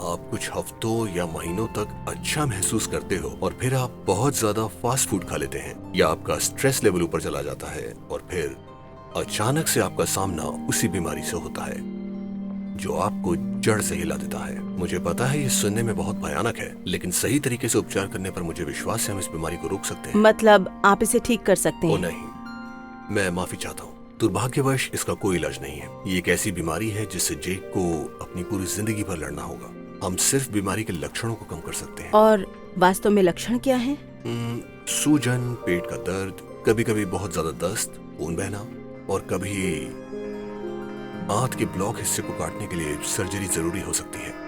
आप कुछ हफ्तों या महीनों तक अच्छा महसूस करते हो और फिर आप बहुत ज्यादा फास्ट फूड खा लेते हैं या आपका स्ट्रेस लेवल ऊपर चला जाता है और फिर अचानक से आपका सामना उसी बीमारी से होता है जो आपको जड़ से हिला देता है। मुझे पता है ये सुनने में बहुत भयानक है, लेकिन सही तरीके से उपचार करने पर मुझे विश्वास है हम इस बीमारी को रोक सकते हैं। मतलब आप इसे ठीक कर सकते ओ हैं? नहीं, मैं माफी चाहता हूँ। दुर्भाग्यवश इसका कोई इलाज नहीं है। ये एक ऐसी बीमारी है जिससे जेक को अपनी पूरी जिंदगी भर लड़ना होगा। हम सिर्फ बीमारी के लक्षणों को कम कर सकते हैं। और वास्तव में लक्षण क्या हैं? सूजन, पेट का दर्द, कभी कभी बहुत ज्यादा दस्त, खून बहना और कभी आंत के ब्लॉक हिस्से को काटने के लिए सर्जरी जरूरी हो सकती है।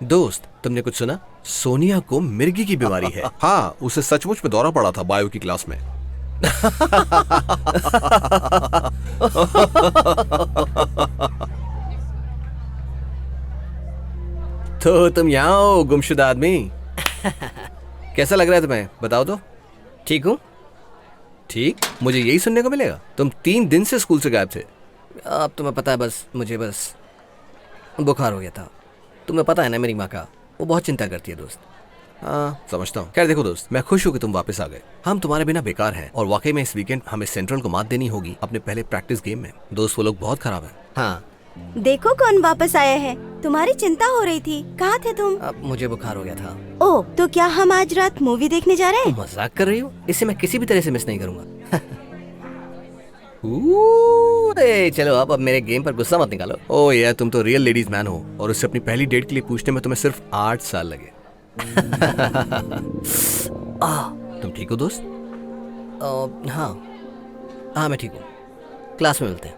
दोस्त, तुमने कुछ सुना? सोनिया को मिर्गी की बीमारी है। हाँ, उसे सचमुच में दौरा पड़ा था बायो की क्लास में। तो तुम यहाँ हो गुमशुदा आदमी। कैसा लग रहा है तुम्हें? बताओ तो। ठीक हूँ? ठीक? मुझे यही सुनने को मिलेगा? तुम 3 दिन से स्कूल से गायब थे। अब तुम्हें पता है, मुझे बुखार हो गया था। तुम्हें पता है ना मेरी माँ का, वो बहुत चिंता करती है दोस्त। हाँ समझता हूँ। खैर देखो दोस्त, मैं खुश हूँ कि तुम वापस आ गए। हम तुम्हारे बिना बेकार हैं और वाकई में इस वीकेंड हमें सेंट्रल को मात देनी होगी अपने पहले प्रैक्टिस गेम में। दोस्त वो लोग बहुत खराब हैं। हाँ देखो कौन वापस आया है। तुम्हारी चिंता हो रही थी, कहाँ थे तुम? अब मुझे बुखार हो गया था। ओह, तो क्या हम आज रात मूवी देखने जा रहे हैं? मजाक कर रही हो? इसे मैं किसी भी तरह से मिस नहीं करूंगा। चलो अब मेरे गेम पर गुस्सा मत निकालो। ओह यार, तुम तो रियल लेडीज मैन हो और उससे अपनी पहली डेट के लिए पूछने में तुम्हें सिर्फ 8 साल लगे। तुम ठीक हो दोस्त? हाँ मैं ठीक हूँ। क्लास में मिलते हैं।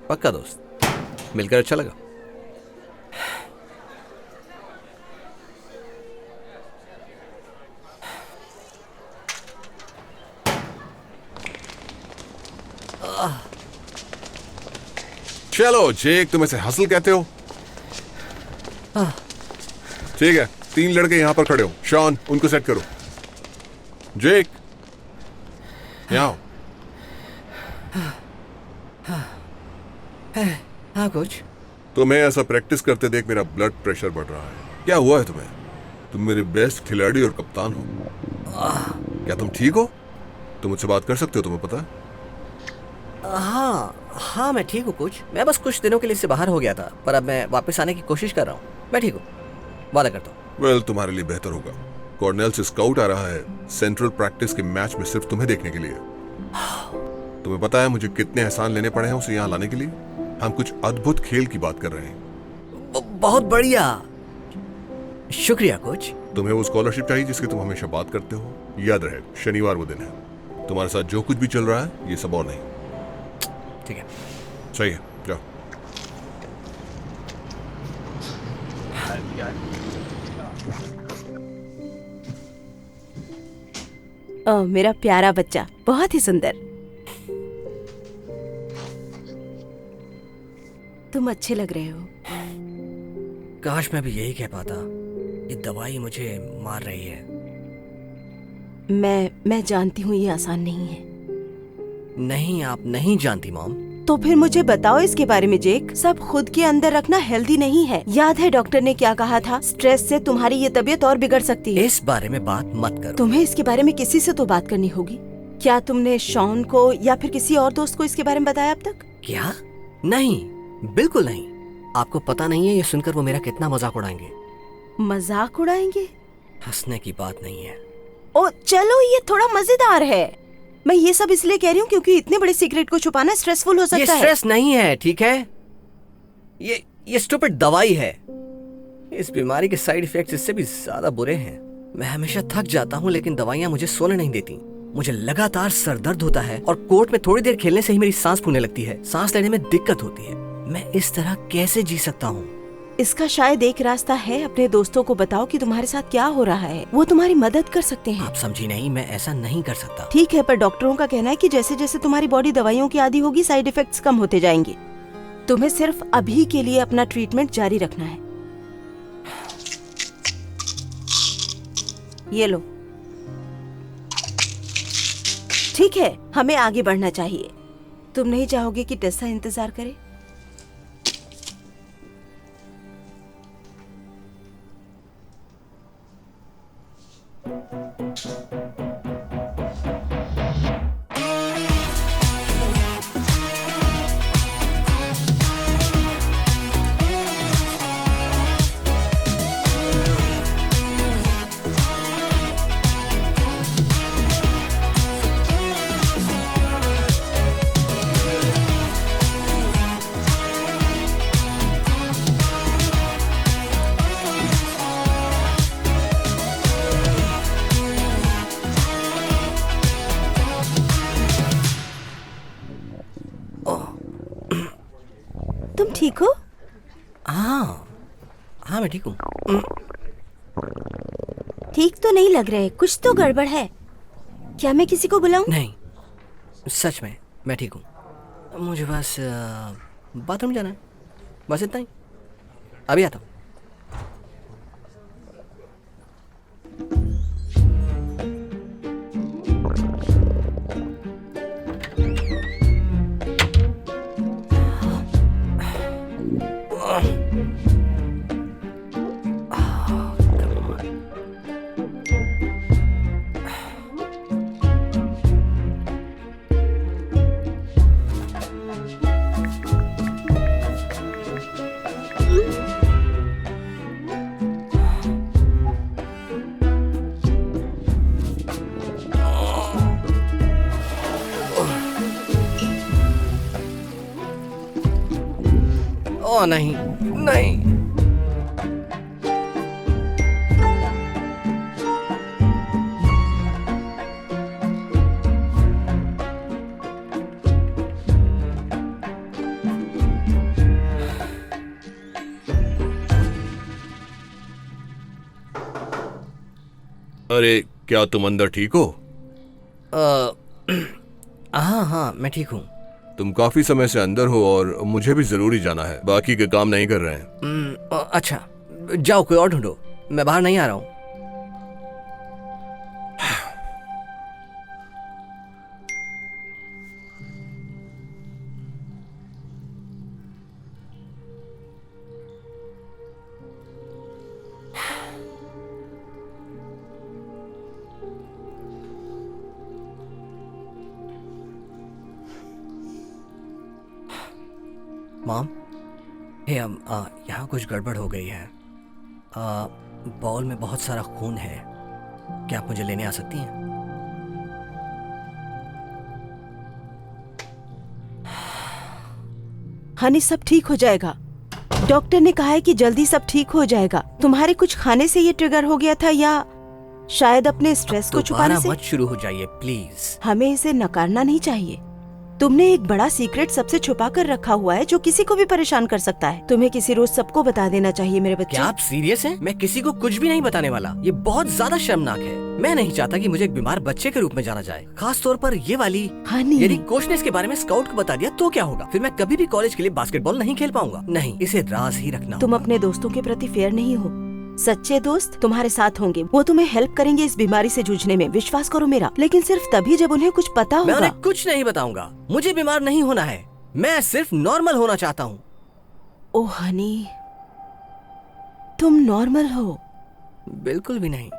पक्का दोस्त, मिलकर अच्छा लगा। चलो जेक, तुम इसे हसल कहते हो? ठीक है, 3 लड़के यहाँ पर खड़े हो। शॉन, उनको सेट करो। जेक, यहाँ आओ। हाँ कोच। तुम्हें ऐसा प्रैक्टिस करते देख मेरा ब्लड प्रेशर बढ़ रहा है। क्या हुआ है तुम्हें? तुम मेरे बेस्ट खिलाड़ी और कप्तान हो। क्या तुम ठीक हो? तुम मुझसे बात कर सकते हो, तुम्हें पता है? हाँ मैं ठीक हूँ कोच। मैं बस कुछ दिनों के लिए इससे बाहर हो गया था, पर अब मैं वापस आने की कोशिश कर रहा हूँ। मैं ठीक हूँ, वादा करता हूँ। वेल, तुम्हारे लिए बेहतर होगा। कॉर्नेल से स्काउट आ रहा है सेंट्रल प्रैक्टिस के मैच में सिर्फ तुम्हें देखने के लिए। तुम्हें पता है मुझे कितने एहसान लेने पड़े हैं उसे यहाँ लाने के लिए? हम कुछ अद्भुत खेल की बात कर रहे हैं। बहुत बढ़िया, शुक्रिया कोच। तुम्हें वो स्कॉलरशिप चाहिए जिसकी तुम हमेशा बात करते हो? याद रहे, शनिवार वो दिन है। तुम्हारे साथ जो कुछ भी चल रहा है ये सब और नहीं। ठीक है, सही है, जाओ। ओह मेरा प्यारा बच्चा, बहुत ही सुंदर। तुम अच्छे लग रहे हो। काश मैं भी यही कह पाता। ये दवाई मुझे मार रही है। मैं जानती हूँ ये आसान नहीं है। नहीं, आप नहीं जानती मॉम। तो फिर मुझे बताओ इसके बारे में जेक। सब खुद के अंदर रखना हेल्दी नहीं है। याद है डॉक्टर ने क्या कहा था? स्ट्रेस से तुम्हारी ये तबीयत और बिगड़ सकती है। इस बारे में बात मत करो। तुम्हें इसके बारे में किसी से तो बात करनी होगी। क्या तुमने शॉन को या फिर किसी और दोस्त को इसके बारे में बताया अब तक? क्या? नहीं, बिल्कुल नहीं। आपको पता नहीं है ये सुनकर वो मेरा कितना मजाक उड़ाएंगे। मजाक उड़ाएंगे? हंसने की बात नहीं है। ओ चलो, ये थोड़ा मजेदार है। मैं ये सब इसलिए कह रही हूँ क्योंकि इतने बड़े सीक्रेट को छुपाना स्ट्रेसफुल हो सकता है। ये स्ट्रेस नहीं है, ठीक है? ये स्टूपिड दवाई है। इस बीमारी के साइड इफेक्ट्स इससे भी ज्यादा बुरे हैं। मैं हमेशा थक जाता हूँ लेकिन दवाइयाँ मुझे सोने नहीं देती। मुझे लगातार सर दर्द होता है और कोर्ट में थोड़ी देर खेलने से ही मेरी सांस फूलने लगती है। सांस लेने में दिक्कत होती है। मैं इस तरह कैसे जी सकता हूँ? इसका शायद एक रास्ता है, अपने दोस्तों को बताओ कि तुम्हारे साथ क्या हो रहा है, वो तुम्हारी मदद कर सकते हैं। आप समझी नहीं, मैं ऐसा नहीं कर सकता। ठीक है, पर डॉक्टरों का कहना है कि जैसे जैसे तुम्हारी बॉडी दवाइयों की आदी होगी साइड इफेक्ट्स कम होते जाएंगे। तुम्हें सिर्फ अभी के लिए अपना ट्रीटमेंट जारी रखना है। ये लो। ठीक है, हमें आगे बढ़ना चाहिए। तुम नहीं चाहोगे कि टेस्सा इंतजार करे? तुम ठीक हो? हाँ, मैं ठीक हूँ। ठीक तो नहीं लग रहे, कुछ तो गड़बड़ है। क्या मैं किसी को बुलाऊं? नहीं, सच में मैं ठीक हूँ। मुझे बस बाथरूम जाना है, बस इतना ही। अभी आता हूँ। ओ नहीं, नहीं। अरे, क्या तुम अंदर ठीक हो? हाँ, मैं ठीक हूँ। तुम काफी समय से अंदर हो और मुझे भी जरूरी जाना है, बाकी के काम नहीं कर रहे हैं। अच्छा, जाओ कोई और ढूंढो, मैं बाहर नहीं आ रहा हूँ। मॉम, यहाँ कुछ गड़बड़ हो गई है। बाउल में बहुत सारा खून है, क्या आप मुझे लेने आ सकती हैं? हनी, सब ठीक हो जाएगा। डॉक्टर ने कहा है कि जल्दी सब ठीक हो जाएगा। तुम्हारे कुछ खाने से ये ट्रिगर हो गया था या शायद अपने स्ट्रेस को छुपाने से? मत शुरू हो जाइए प्लीज। हमें इसे नकारना नहीं चाहिए। तुमने एक बड़ा सीक्रेट सबसे छुपा कर रखा हुआ है जो किसी को भी परेशान कर सकता है। तुम्हें किसी रोज सबको बता देना चाहिए मेरे बच्चे। क्या आप सीरियस हैं? मैं किसी को कुछ भी नहीं बताने वाला। ये बहुत ज्यादा शर्मनाक है। मैं नहीं चाहता कि मुझे एक बीमार बच्चे के रूप में जाना जाए, खास तौर पर ये वाली। हनी, यदि कोच ने इसके बारे में स्काउट को बता दिया तो क्या होगा? फिर मैं कभी भी कॉलेज के लिए बास्केटबॉल नहीं खेल पाऊंगा। नहीं, इसे राज ही रखना। तुम अपने दोस्तों के प्रति फेयर नहीं हो। सच्चे दोस्त तुम्हारे साथ होंगे, वो तुम्हें हेल्प करेंगे इस बीमारी से जूझने में, विश्वास करो मेरा। लेकिन सिर्फ तभी जब उन्हें कुछ पता होगा। मैं उन्हें कुछ नहीं बताऊंगा। मुझे बीमार नहीं होना है, मैं सिर्फ नॉर्मल होना चाहता हूँ। ओह हनी, तुम नॉर्मल हो? बिल्कुल भी नहीं,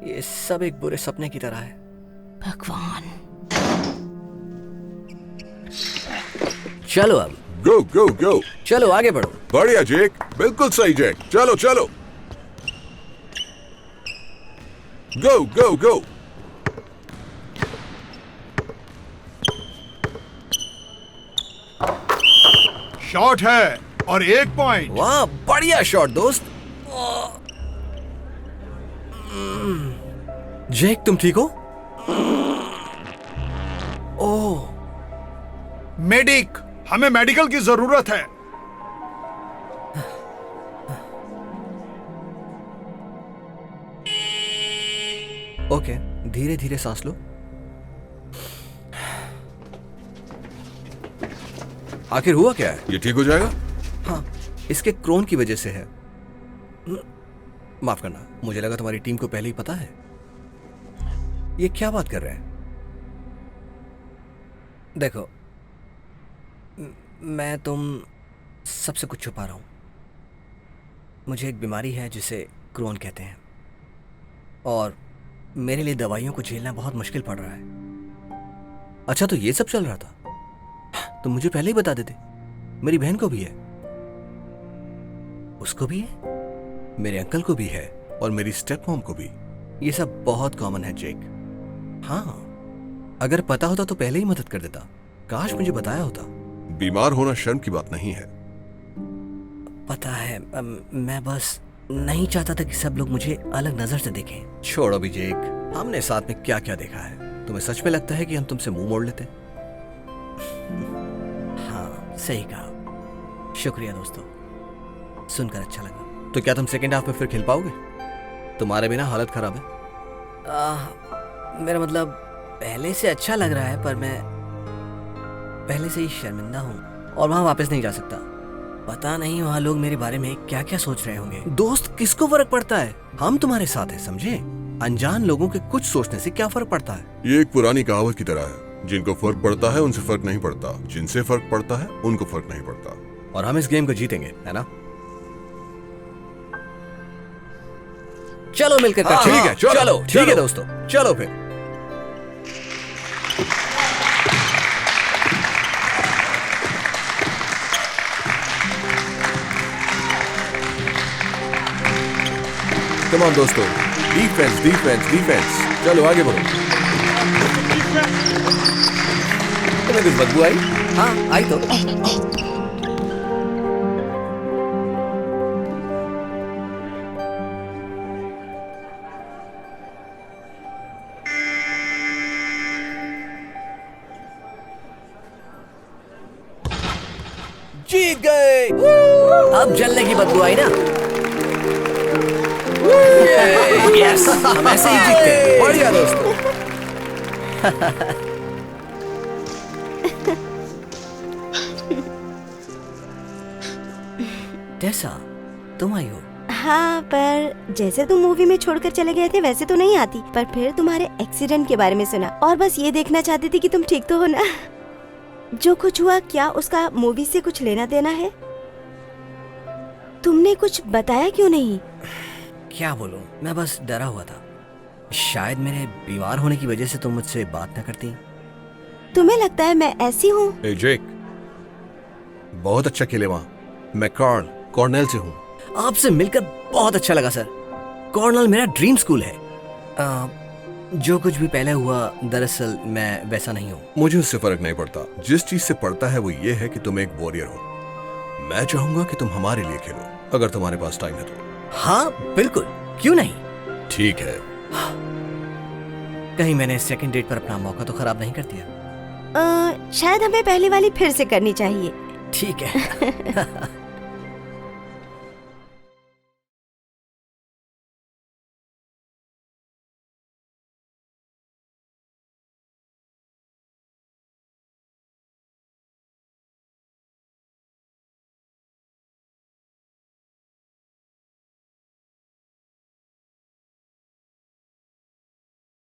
ये सब एक बुरे सपने की तरह है। भगवान। चलो अब गो गो गो, चलो आगे बढ़ो। बढ़िया जेक, बिल्कुल सही जेक, चलो चलो, गो गो गो। शॉट है और 1 पॉइंट। वाह, बढ़िया शॉट दोस्त। जेक, तुम ठीक हो? ओह, मेडिक, हमें मेडिकल की जरूरत है। धीरे धीरे सांस लो। आखिर हुआ क्या है? ये ठीक हो जाएगा? हाँ, इसके क्रोन की वजह से है। माफ करना, मुझे लगा तुम्हारी टीम को पहले ही पता है। ये क्या बात कर रहे हैं? देखो, मैं तुम सबसे कुछ छुपा रहा हूं। मुझे एक बीमारी है जिसे क्रोन कहते हैं, और मेरे लिए दवाइयों को झेलना बहुत मुश्किल पड़ रहा है। अच्छा, तो ये सब चल रहा था? तुम मुझे पहले ही बता देते। मेरी बहन को भी है, उसको भी है, मेरे अंकल को भी है, और मेरी स्टेप मॉम को भी। ये सब बहुत कॉमन है जेक। हाँ, अगर पता होता तो पहले ही मदद कर देता। काश मुझे बताया होता। बीमार होना शर्म की बात नहीं है। पता है, मैं बस नहीं चाहता था कि सब लोग मुझे अलग नजर से देखें। छोड़ो भी जेक, हमने साथ में क्या क्या देखा है। तुम्हें सच में लगता है कि हम तुमसे मुंह मोड़ लेते? हाँ, सही कहा। शुक्रिया दोस्तों, सुनकर अच्छा लगा। तो क्या तुम सेकेंड हाफ में फिर खेल पाओगे? तुम्हारे बिना हालत खराब है। मेरा मतलब पहले से अच्छा लग रहा है, पर मैं पहले से ही शर्मिंदा हूँ और वहां वापस नहीं जा सकता। पता नहीं वहां लोग मेरे बारे में क्या क्या सोच रहे होंगे। दोस्त, किसको फर्क पड़ता है? हम तुम्हारे साथ हैं, समझे? अनजान लोगों के कुछ सोचने से क्या फर्क पड़ता है? ये एक पुरानी कहावत की तरह है, जिनको फर्क पड़ता है उनसे फर्क नहीं पड़ता, जिनसे फर्क पड़ता है उनको फर्क नहीं पड़ता। और हम इस गेम को जीतेंगे, है ना? चलो मिलकर करते हैं। ठीक है, चलो। ठीक है दोस्तों, चलो फिर। कम ऑन दोस्तों, डिफेंस डिफेंस डिफेंस। चलो आगे बढ़ो। तुम्हें कुछ बदबू आई? हाँ, आई तो। जीत गए। अब जलने की बदबू आई ना? यस, हम ऐसे ही जीतते हैं। बढ़िया दोस्तों। टेसा, तुम आई हो? हाँ, पर जैसे तुम मूवी में छोड़कर चले गए थे वैसे तो नहीं आती, पर फिर तुम्हारे एक्सीडेंट के बारे में सुना और बस ये देखना चाहती थी कि तुम ठीक तो हो ना। जो कुछ हुआ, क्या उसका मूवी से कुछ लेना देना है? तुमने कुछ बताया क्यों नहीं? क्या बोलूं, मैं बस डरा हुआ था। शायद मेरे बीमार होने की वजह से तुम मुझसे बात न करती। तुम्हें लगता है मैं ऐसी हूँ? ए जेक, बहुत अच्छा खेले वहां। मैं कॉर्नेल से हूँ। आपसे मिलकर बहुत अच्छा लगा सर। कॉर्नेल मेरा ड्रीम स्कूल है। जो कुछ भी पहले हुआ, दरअसल मैं वैसा नहीं हूँ। मुझे उससे फर्क नहीं पड़ता। जिस चीज से पड़ता है वो ये है कि तुम एक वॉरियर हो। मैं चाहूंगा कि तुम हमारे लिए खेलो, अगर तुम्हारे पास टाइम है तो। हाँ बिल्कुल, क्यों नहीं। ठीक है। कहीं मैंने सेकंड डेट पर अपना मौका तो खराब नहीं कर दिया? शायद हमें पहले वाली फिर से करनी चाहिए। ठीक है।